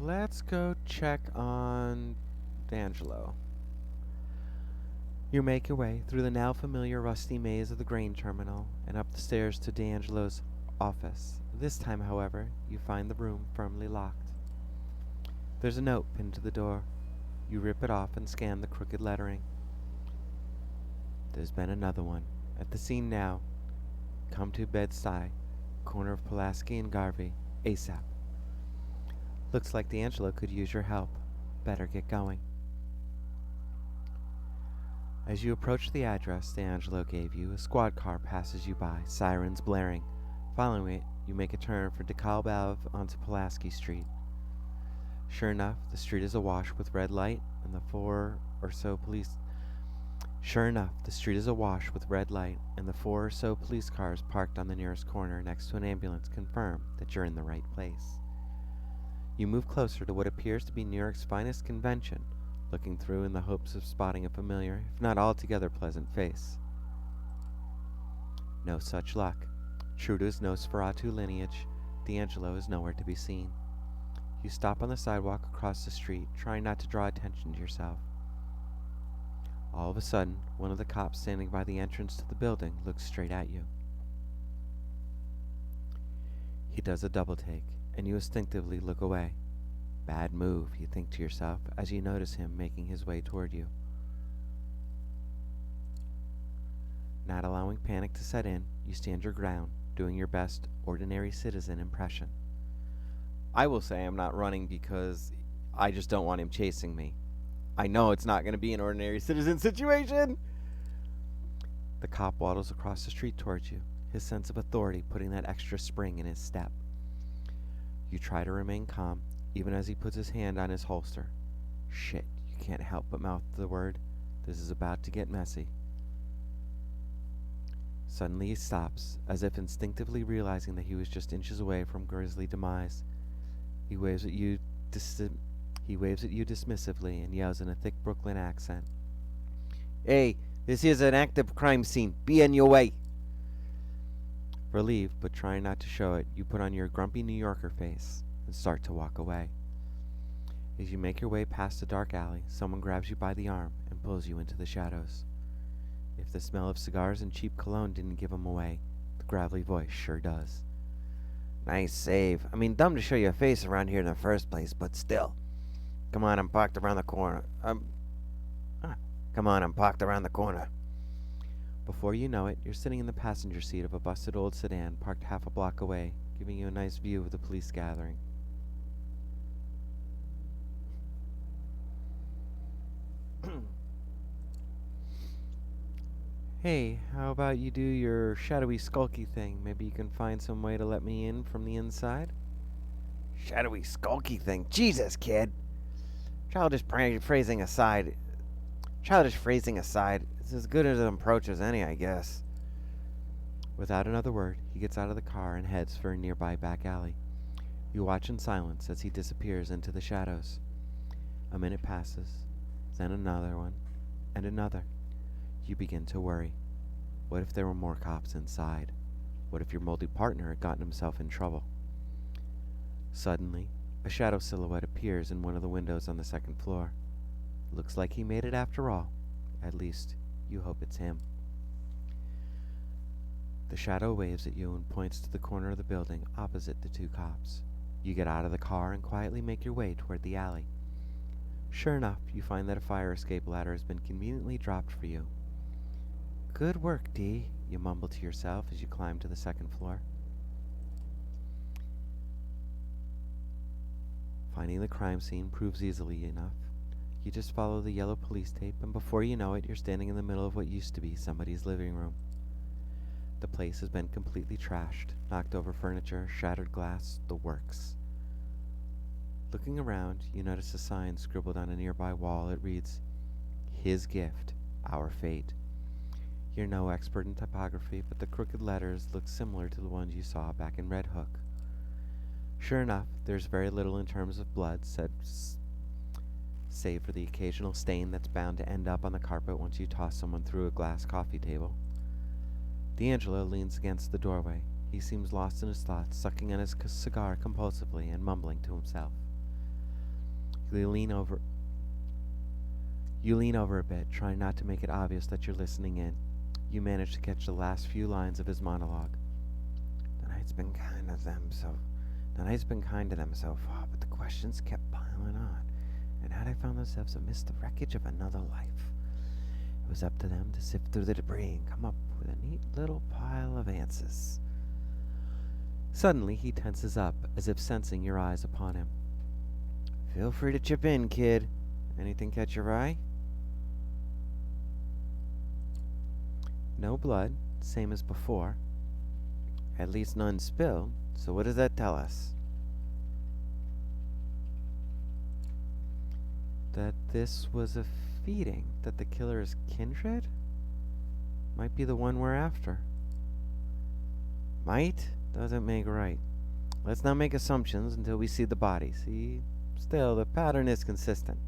Let's go check on D'Angelo. You make your way through the now familiar rusty maze of the grain terminal and up the stairs to D'Angelo's office. This time, however, you find the room firmly locked. There's a note pinned to the door. You rip it off and scan the crooked lettering. There's been another one. At the scene now. Come to Bed-Stuy, corner of Pulaski and Garvey, ASAP. Looks like D'Angelo could use your help. Better get going. As you approach the address D'Angelo gave you, a squad car passes you by, sirens blaring. Following it, you make a turn for DeKalb Ave onto Pulaski Street. Sure enough, the street is awash with red light, and the four or so police cars parked on the nearest corner next to an ambulance confirm that you're in the right place. You move closer to what appears to be New York's finest convention, looking through in the hopes of spotting a familiar, if not altogether pleasant face. No such luck. True to his Nosferatu lineage, D'Angelo is nowhere to be seen. You stop on the sidewalk across the street, trying not to draw attention to yourself. All of a sudden, one of the cops standing by the entrance to the building looks straight at you. He does a double take, and you instinctively look away. Bad move, you think to yourself, as you notice him making his way toward you. Not allowing panic to set in, you stand your ground, doing your best ordinary citizen impression. I will say I'm not running because I just don't want him chasing me. I know it's not going to be an ordinary citizen situation. The cop waddles across the street towards you, his sense of authority putting that extra spring in his step. You try to remain calm, even as he puts his hand on his holster. Shit, you You can't help but mouth the word. This is about to get messy. Suddenly he stops, as if instinctively realizing that he was just inches away from grisly demise. He waves at you dismissively and yells in a thick Brooklyn accent. Hey, this is an active crime scene. Be on your way. Relieved, but trying not to show it, you put on your grumpy New Yorker face and start to walk away. As you make your way past a dark alley, someone grabs you by the arm and pulls you into the shadows. If the smell of cigars and cheap cologne didn't give him away, the gravelly voice sure does. Nice save. I mean, dumb to show your face around here in the first place, but still. Come on, I'm parked around the corner. Come on, I'm parked around the corner. Before you know it, you're sitting in the passenger seat of a busted old sedan parked half a block away, giving you a nice view of the police gathering. Hey, how about you do your shadowy skulky thing? Maybe you can find some way to let me in from the inside? Shadowy, skulky thing. Jesus, kid. Childish phrasing aside, it's as good as an approach as any, I guess. Without another word, he gets out of the car and heads for a nearby back alley. You watch in silence as he disappears into the shadows. A minute passes, then another one, and another. You begin to worry. What if there were more cops inside? What if your moldy partner had gotten himself in trouble? Suddenly, a shadow silhouette appears in one of the windows on the second floor. Looks like he made it after all. At least, you hope it's him. The shadow waves at you and points to the corner of the building opposite the two cops. You get out of the car and quietly make your way toward the alley. Sure enough, you find that a fire escape ladder has been conveniently dropped for you. Good work, D, you mumble to yourself as you climb to the second floor. Finding the crime scene proves easily enough. You just follow the yellow police tape, and before you know it, you're standing in the middle of what used to be somebody's living room. The place has been completely trashed, knocked over furniture, shattered glass, the works. Looking around, you notice a sign scribbled on a nearby wall. It reads, "His gift, our fate." You're no expert in typography, but the crooked letters look similar to the ones you saw back in Red Hook. Sure enough, there's very little in terms of blood, save for the occasional stain that's bound to end up on the carpet once you toss someone through a glass coffee table. D'Angelo leans against the doorway. He seems lost in his thoughts, sucking on his cigar compulsively and mumbling to himself. You lean over a bit, trying not to make it obvious that you're listening in. You manage to catch the last few lines of his monologue. The night's been kind to them so far, but the questions kept piling on, and how they found themselves amidst the wreckage of another life. It was up to them to sift through the debris and come up with a neat little pile of answers. Suddenly, he tenses up, as if sensing your eyes upon him. Feel free to chip in, kid. Anything catch your eye? No blood, same as before. At least none spilled, so what does that tell us? That this was a feeding, that the killer is kindred? Might be the one we're after. Might doesn't make right. Let's not make assumptions until we see the body. See? Still, the pattern is consistent.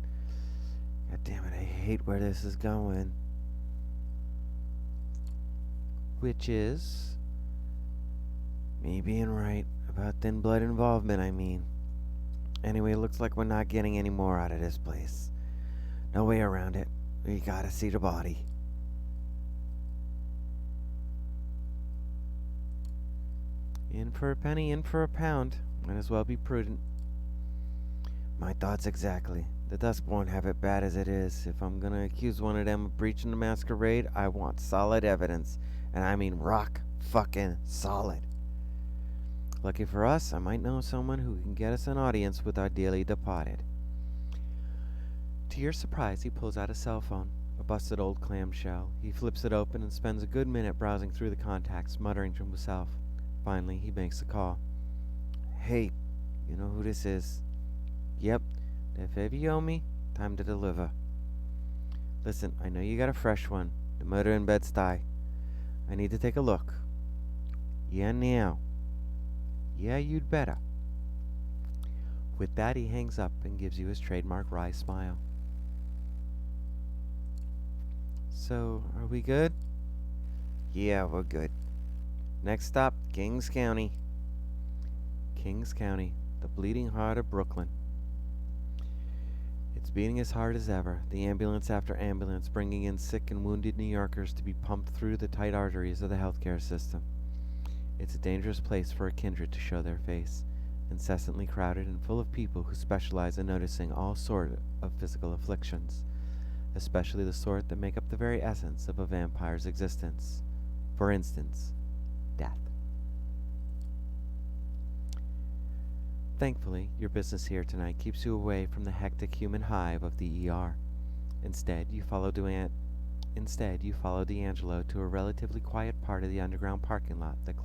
God damn it, I hate where this is going. Which is? Me being right about thin blood involvement, I mean. Anyway, looks like we're not getting any more out of this place. No way around it. We gotta see the body. In for a penny, in for a pound. Might as well be prudent. My thoughts exactly. The dust won't have it bad as it is. If I'm gonna accuse one of them of breaching the masquerade, I want solid evidence. And I mean rock fucking solid. Lucky for us, I might know someone who can get us an audience with our dearly departed. To your surprise, he pulls out a cell phone, a busted old clamshell. He flips it open and spends a good minute browsing through the contacts, muttering to himself. Finally, he makes a call. Hey, you know who this is? Yep, that favor you owe me, Time to deliver. Listen, I know you got a fresh one. The murder in Bed-Stuy. I need to take a look. Yeah, now. Yeah, you'd better. With that, he hangs up and gives you his trademark wry smile. So, are we good? Yeah, we're good. Next stop, Kings County. Kings County, the bleeding heart of Brooklyn. It's beating as hard as ever, the ambulance after ambulance bringing in sick and wounded New Yorkers to be pumped through the tight arteries of the healthcare system. It's a dangerous place for a kindred to show their face, incessantly crowded and full of people who specialize in noticing all sorts of physical afflictions, especially the sort that make up the very essence of a vampire's existence. For instance, death. Thankfully, your business here tonight keeps you away from the hectic human hive of the ER. Instead, you follow D'Angelo to a relatively quiet part of the underground parking lot that's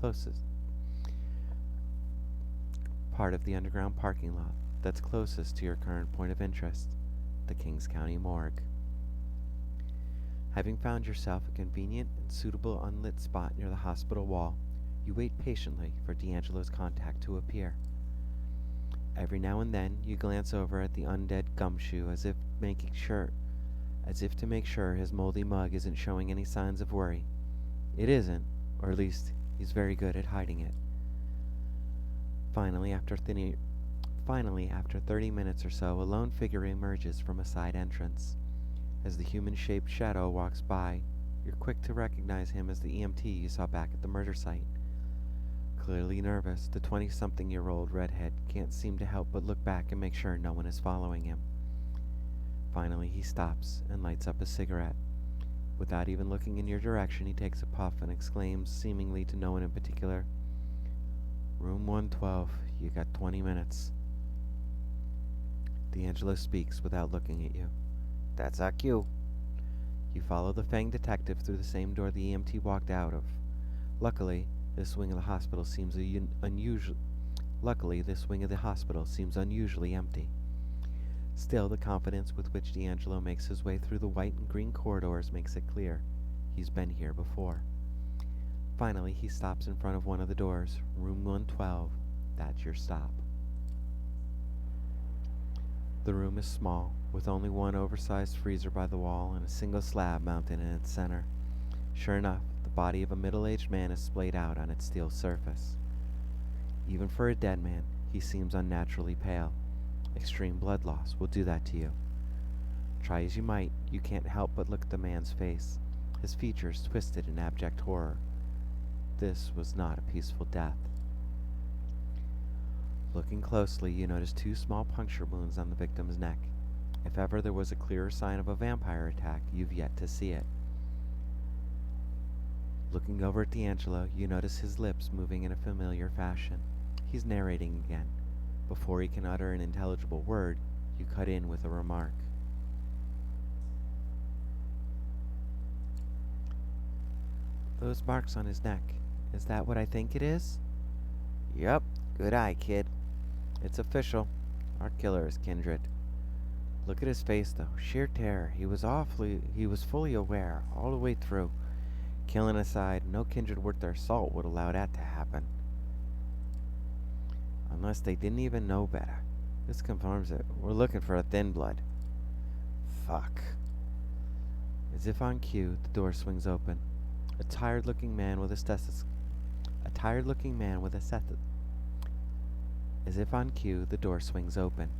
closest to your current point of interest, the Kings County morgue. Having found yourself a convenient and suitable unlit spot near the hospital wall, you wait patiently for D'Angelo's contact to appear. Every now and then, you glance over at the undead gumshoe as if to make sure his moldy mug isn't showing any signs of worry. It isn't, or at least he's very good at hiding it. Finally, after 30 minutes or so, a lone figure emerges from a side entrance. As the human-shaped shadow walks by, you're quick to recognize him as the EMT you saw back at the murder site. Clearly nervous, the 20-something-year-old redhead can't seem to help but look back and make sure no one is following him. Finally, he stops and lights up a cigarette. Without even looking in your direction, he takes a puff and exclaims, seemingly to no one in particular, "Room 112, you got 20 minutes. D'Angelo speaks without looking at you. That's our cue. You follow the fanged detective through the same door the EMT walked out of. Luckily, this wing of the hospital seems unusually empty. Still, the confidence with which D'Angelo makes his way through the white and green corridors makes it clear he's been here before. Finally, he stops in front of one of the doors. Room 112. That's your stop. The room is small, with only one oversized freezer by the wall and a single slab mounted in its center. Sure enough, the body of a middle-aged man is splayed out on its steel surface. Even for a dead man, he seems unnaturally pale. Extreme blood loss will do that to you. Try as you might, you can't help but look at the man's face, his features twisted in abject horror. This was not a peaceful death. Looking closely, you notice two small puncture wounds on the victim's neck. If ever there was a clearer sign of a vampire attack, you've yet to see it. Looking over at D'Angelo, you notice his lips moving in a familiar fashion. He's narrating again. Before he can utter an intelligible word, you cut in with a remark. "Those marks on his neck, is that what I think it is?" Yup, good eye, kid. "It's official. Our killer is Kindred. Look at his face, though. Sheer terror. He was fully aware, all the way through. Killing aside, no Kindred worth their salt would allow that to happen. Unless they didn't even know better. This confirms it. We're looking for a thin blood." Fuck. As if on cue, the door swings open. A tired-looking man with a stethoscope. As if on cue, the door swings open.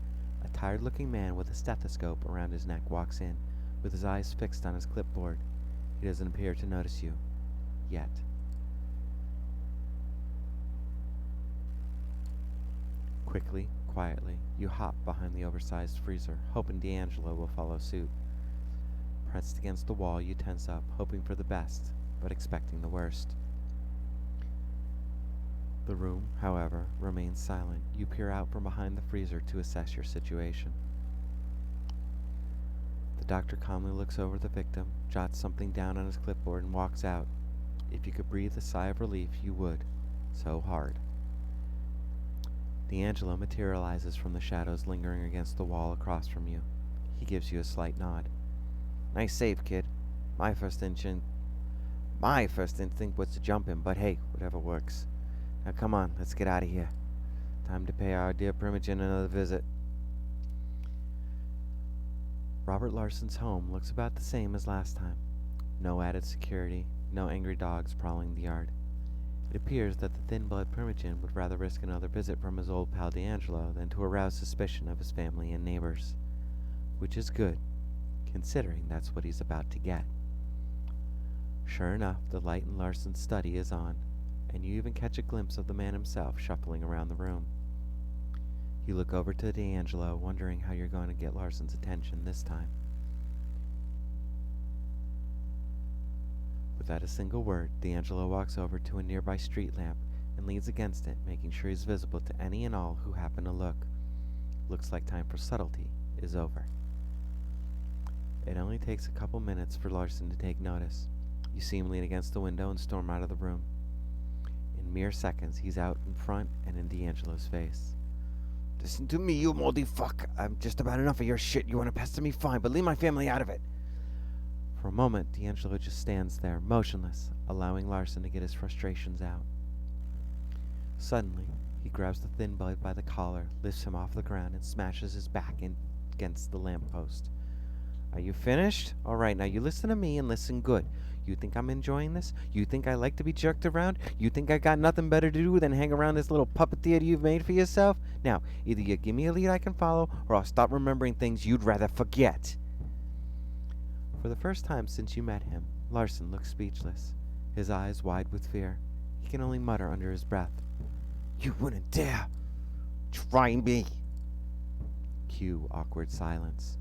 A tired-looking man with a stethoscope around his neck walks in, with his eyes fixed on his clipboard. He doesn't appear to notice you. Yet. Quickly, quietly, you hop behind the oversized freezer, hoping D'Angelo will follow suit. Pressed against the wall, you tense up, hoping for the best, but expecting the worst. The room, however, remains silent. You peer out from behind the freezer to assess your situation. The doctor calmly looks over the victim, jots something down on his clipboard, and walks out. If you could breathe a sigh of relief, you would. So hard. D'Angelo materializes from the shadows lingering against the wall across from you. He gives you a slight nod. Nice save, kid. My first instinct My first instinct was to jump him, but hey, whatever works. Now come on, let's get out of here. Time to pay our dear Primogen another visit. Robert Larson's home looks about the same as last time. No added security, no angry dogs prowling the yard. It appears that the thin-blood Primogen would rather risk another visit from his old pal D'Angelo than to arouse suspicion of his family and neighbors. Which is good, considering that's what he's about to get. Sure enough, the light in Larson's study is on, and you even catch a glimpse of the man himself shuffling around the room. You look over to D'Angelo, wondering how you're going to get Larson's attention this time. Without a single word, D'Angelo walks over to a nearby street lamp and leans against it, making sure he's visible to any and all who happen to look. Looks like time for subtlety is over. It only takes a couple minutes for Larson to take notice. You see him lean against the window and storm out of the room. In mere seconds, he's out in front and in D'Angelo's face. Listen to me, you moldy fuck. I'm just about enough of your shit. You want to pester me, fine, but leave my family out of it. For a moment, D'Angelo just stands there, motionless, allowing Larson to get his frustrations out. Suddenly, he grabs the thin blood by the collar, lifts him off the ground, and smashes his back against the lamppost. Are you finished? All right, now you listen to me and listen good. You think I'm enjoying this? You think I like to be jerked around? You think I got nothing better to do than hang around this little puppet theater you've made for yourself? Now, either you give me a lead I can follow, or I'll stop remembering things you'd rather forget. For the first time since you met him, Larson looks speechless, his eyes wide with fear. He can only mutter under his breath. You wouldn't dare try me. Cue awkward silence.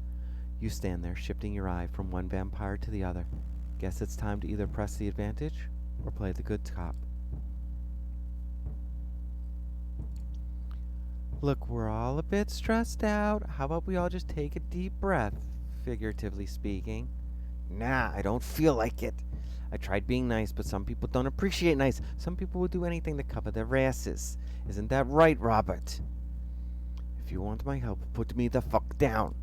You stand there, shifting your eye from one vampire to the other. Guess it's time to either press the advantage or play the good cop. Look, we're all a bit stressed out. How about we all just take a deep breath, figuratively speaking? Nah, I don't feel like it. I tried being nice, but some people don't appreciate nice. Some people will do anything to cover their asses. Isn't that right, Robert? If you want my help, put me the fuck down.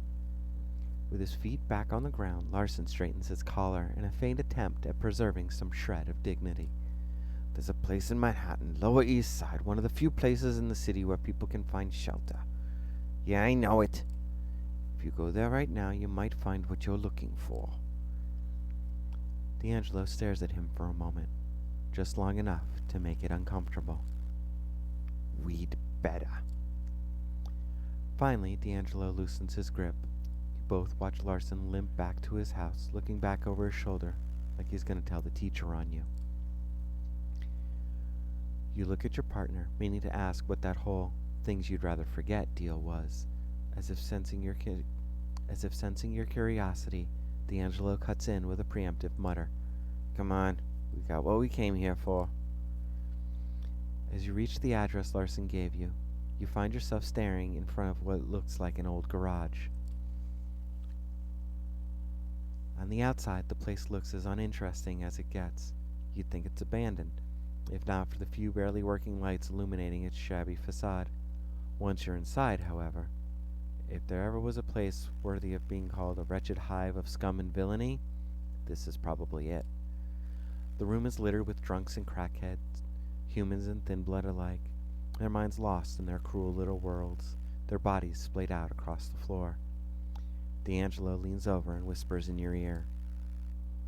With his feet back on the ground, Larson straightens his collar in a faint attempt at preserving some shred of dignity. There's a place in Manhattan, Lower East Side, one of the few places in the city where people can find shelter. Yeah, I know it. If you go there right now, you might find what you're looking for. D'Angelo stares at him for a moment, just long enough to make it uncomfortable. We'd better. Finally, D'Angelo loosens his grip. Both watch Larson limp back to his house, looking back over his shoulder like he's going to tell the teacher on you. You look at your partner, meaning to ask what that whole things you'd rather forget deal was. As if sensing your curiosity, D'Angelo cuts in with a preemptive mutter. Come on, we got what we came here for. As you reach the address Larson gave you, you find yourself staring in front of what looks like an old garage. On the outside, the place looks as uninteresting as it gets. You'd think it's abandoned, if not for the few barely working lights illuminating its shabby facade. Once you're inside, however, if there ever was a place worthy of being called a wretched hive of scum and villainy, this is probably it. The room is littered with drunks and crackheads, humans and thin blood alike, their minds lost in their cruel little worlds, their bodies splayed out across the floor. D'Angelo leans over and whispers in your ear.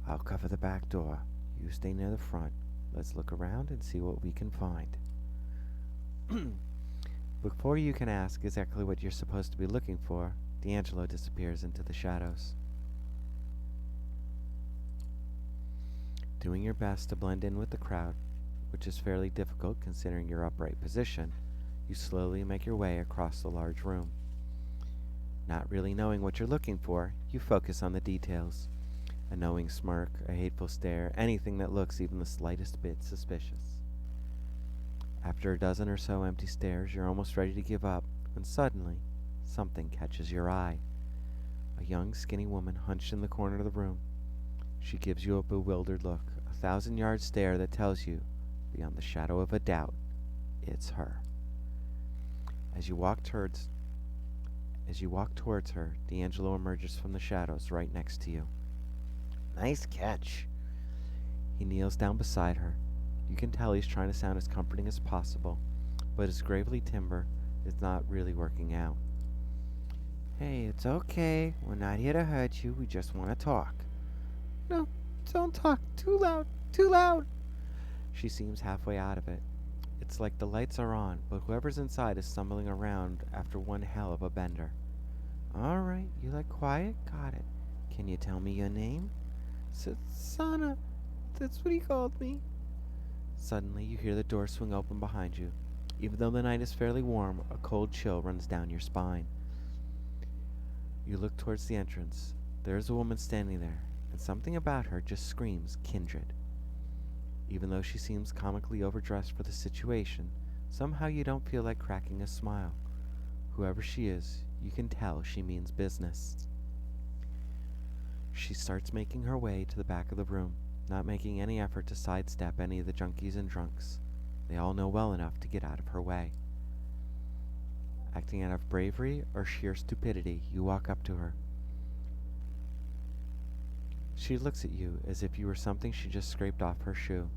I'll cover the back door. You stay near the front. Let's look around and see what we can find. Before you can ask exactly what you're supposed to be looking for, D'Angelo disappears into the shadows. Doing your best to blend in with the crowd, which is fairly difficult considering your upright position, you slowly make your way across the large room. Not really knowing what you're looking for, you focus on the details. A knowing smirk, a hateful stare, anything that looks even the slightest bit suspicious. After a dozen or so empty stares, you're almost ready to give up, when suddenly, something catches your eye. A young, skinny woman hunched in the corner of the room. She gives you a bewildered look, a 1,000-yard stare that tells you, beyond the shadow of a doubt, it's her. As you walk towards As you walk towards her, D'Angelo emerges from the shadows right next to you. Nice catch. He kneels down beside her. You can tell he's trying to sound as comforting as possible, but his gravely timbre is not really working out. Hey, it's okay. We're not here to hurt you. We just want to talk. No, don't talk. Too loud. Too loud. She seems halfway out of it. It's like the lights are on, but whoever's inside is stumbling around after one hell of a bender. All right, you like quiet? Got it. Can you tell me your name? Sana. That's what he called me. Suddenly, you hear the door swing open behind you. Even though the night is fairly warm, a cold chill runs down your spine. You look towards the entrance. There is a woman standing there, and something about her just screams kindred. Even though she seems comically overdressed for the situation, somehow you don't feel like cracking a smile. Whoever she is, you can tell she means business. She starts making her way to the back of the room, not making any effort to sidestep any of the junkies and drunks. They all know well enough to get out of her way. Acting out of bravery or sheer stupidity, you walk up to her. She looks at you as if you were something she just scraped off her shoe.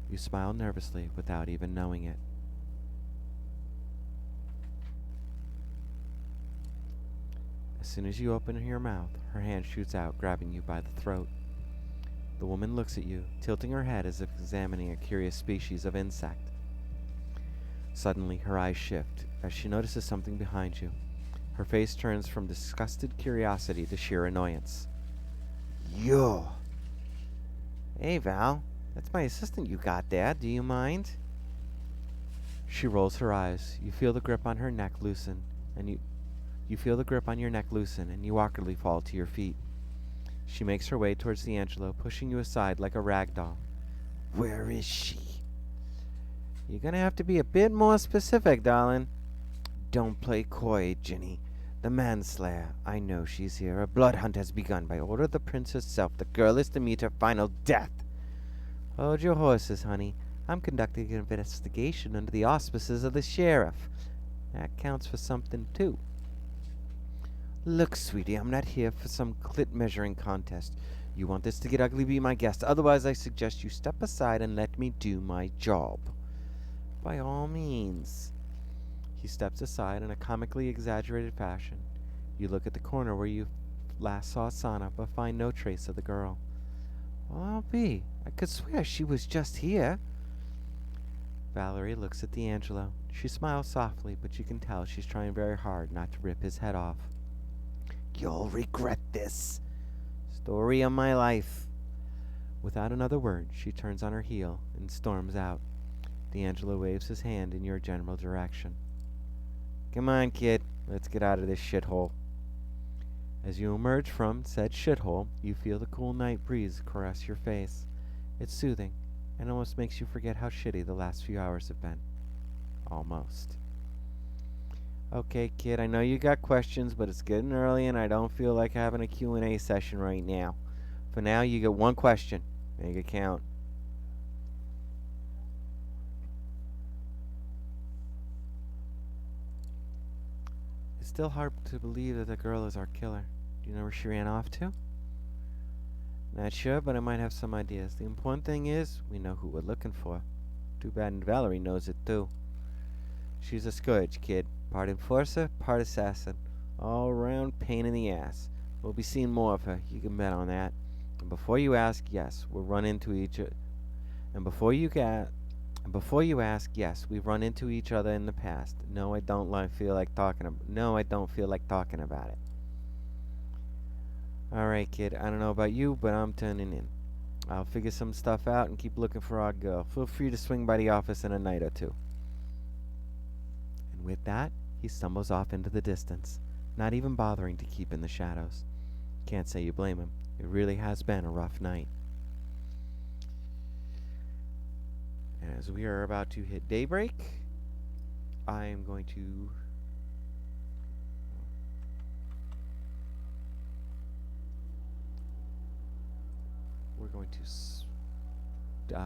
You smile nervously without even knowing it. As soon as you open your mouth, her hand shoots out, grabbing you by the throat. The woman looks at you, tilting her head as if examining a curious species of insect. Suddenly, her eyes shift as she notices something behind you. Her face turns from disgusted curiosity to sheer annoyance. Yo. Hey, Val. That's my assistant you got there. Do you mind? She rolls her eyes. You feel the grip on her neck loosen, and you feel the grip on your neck loosen, and you awkwardly fall to your feet. She makes her way towards D'Angelo, pushing you aside like a rag doll. Where is she? You're gonna have to be a bit more specific, darling. Don't play coy, Ginny. The manslayer. I know she's here. A blood hunt has begun by order of the prince herself. The girl is to meet her final death. Hold your horses, honey. I'm conducting an investigation under the auspices of the sheriff. That counts for something, too. Look, sweetie, I'm not here for some clit measuring contest. You want this to get ugly, be my guest. Otherwise, I suggest you step aside and let me do my job. By all means. He steps aside in a comically exaggerated fashion. You look at the corner where you last saw Sana, but find no trace of the girl. Well, I'll be. I could swear she was just here. Valerie looks at D'Angelo. She smiles softly, but you can tell she's trying very hard not to rip his head off. You'll regret this. Story of my life. Without another word, she turns on her heel and storms out. D'Angelo waves his hand in your general direction. Come on, kid. Let's get out of this shithole. As you emerge from said shithole, you feel the cool night breeze caress your face. It's soothing, and almost makes you forget how shitty the last few hours have been. Almost. Okay, kid, I know you got questions, but it's getting early and I don't feel like having a Q&A session right now. For now, you get one question. Make it count. It's still hard to believe that the girl is our killer. Do you know where she ran off to? Not sure, but I might have some ideas. The important thing is, we know who we're looking for. Too bad Valerie knows it too. She's a scourge, kid. Part enforcer, part assassin. All around pain in the ass. We'll be seeing more of her. You can bet on that. And before you ask, yes, we'll run into each other. And before you ask, yes, we've run into each other in the past. No, I don't feel like talking about it. Alright, kid, I don't know about you, but I'm turning in. I'll figure some stuff out and keep looking for our girl. Feel free to swing by the office in a night or two. And with that, he stumbles off into the distance, not even bothering to keep in the shadows. Can't say you blame him. It really has been a rough night. As we are about to hit daybreak, I am going to we're going to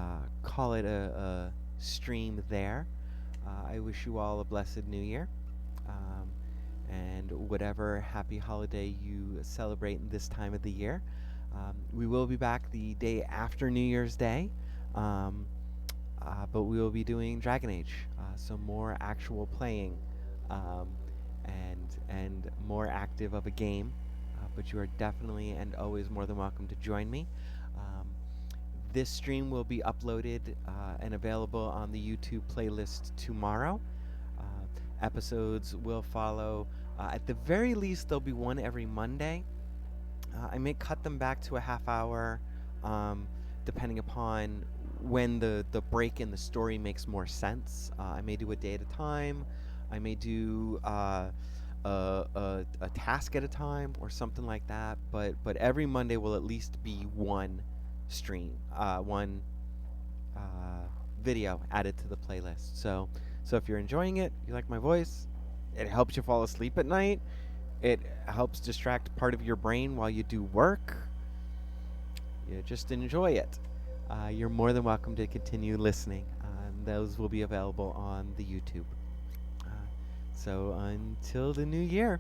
call it a stream there. I wish you all a blessed new year. and whatever happy holiday you celebrate in this time of the year. We will be back the day after New Year's Day, um, but we will be doing Dragon Age, so more actual playing, um, and more active of a game. But you are definitely and always more than welcome to join me. Um, this stream will be uploaded and available on the YouTube playlist tomorrow. Uh, Episodes will follow. At the very least, there'll be one every Monday. I may cut them back to a half hour, um, depending upon when the break in the story makes more sense. I may do a day at a time. I may do a task at a time or something like that. But every Monday will at least be one stream, one video added to the playlist. So if you're enjoying it, you like my voice, it helps you fall asleep at night. It helps distract part of your brain while you do work. You just enjoy it. You're more than welcome to continue listening. Those will be available on the YouTube. So until the new year,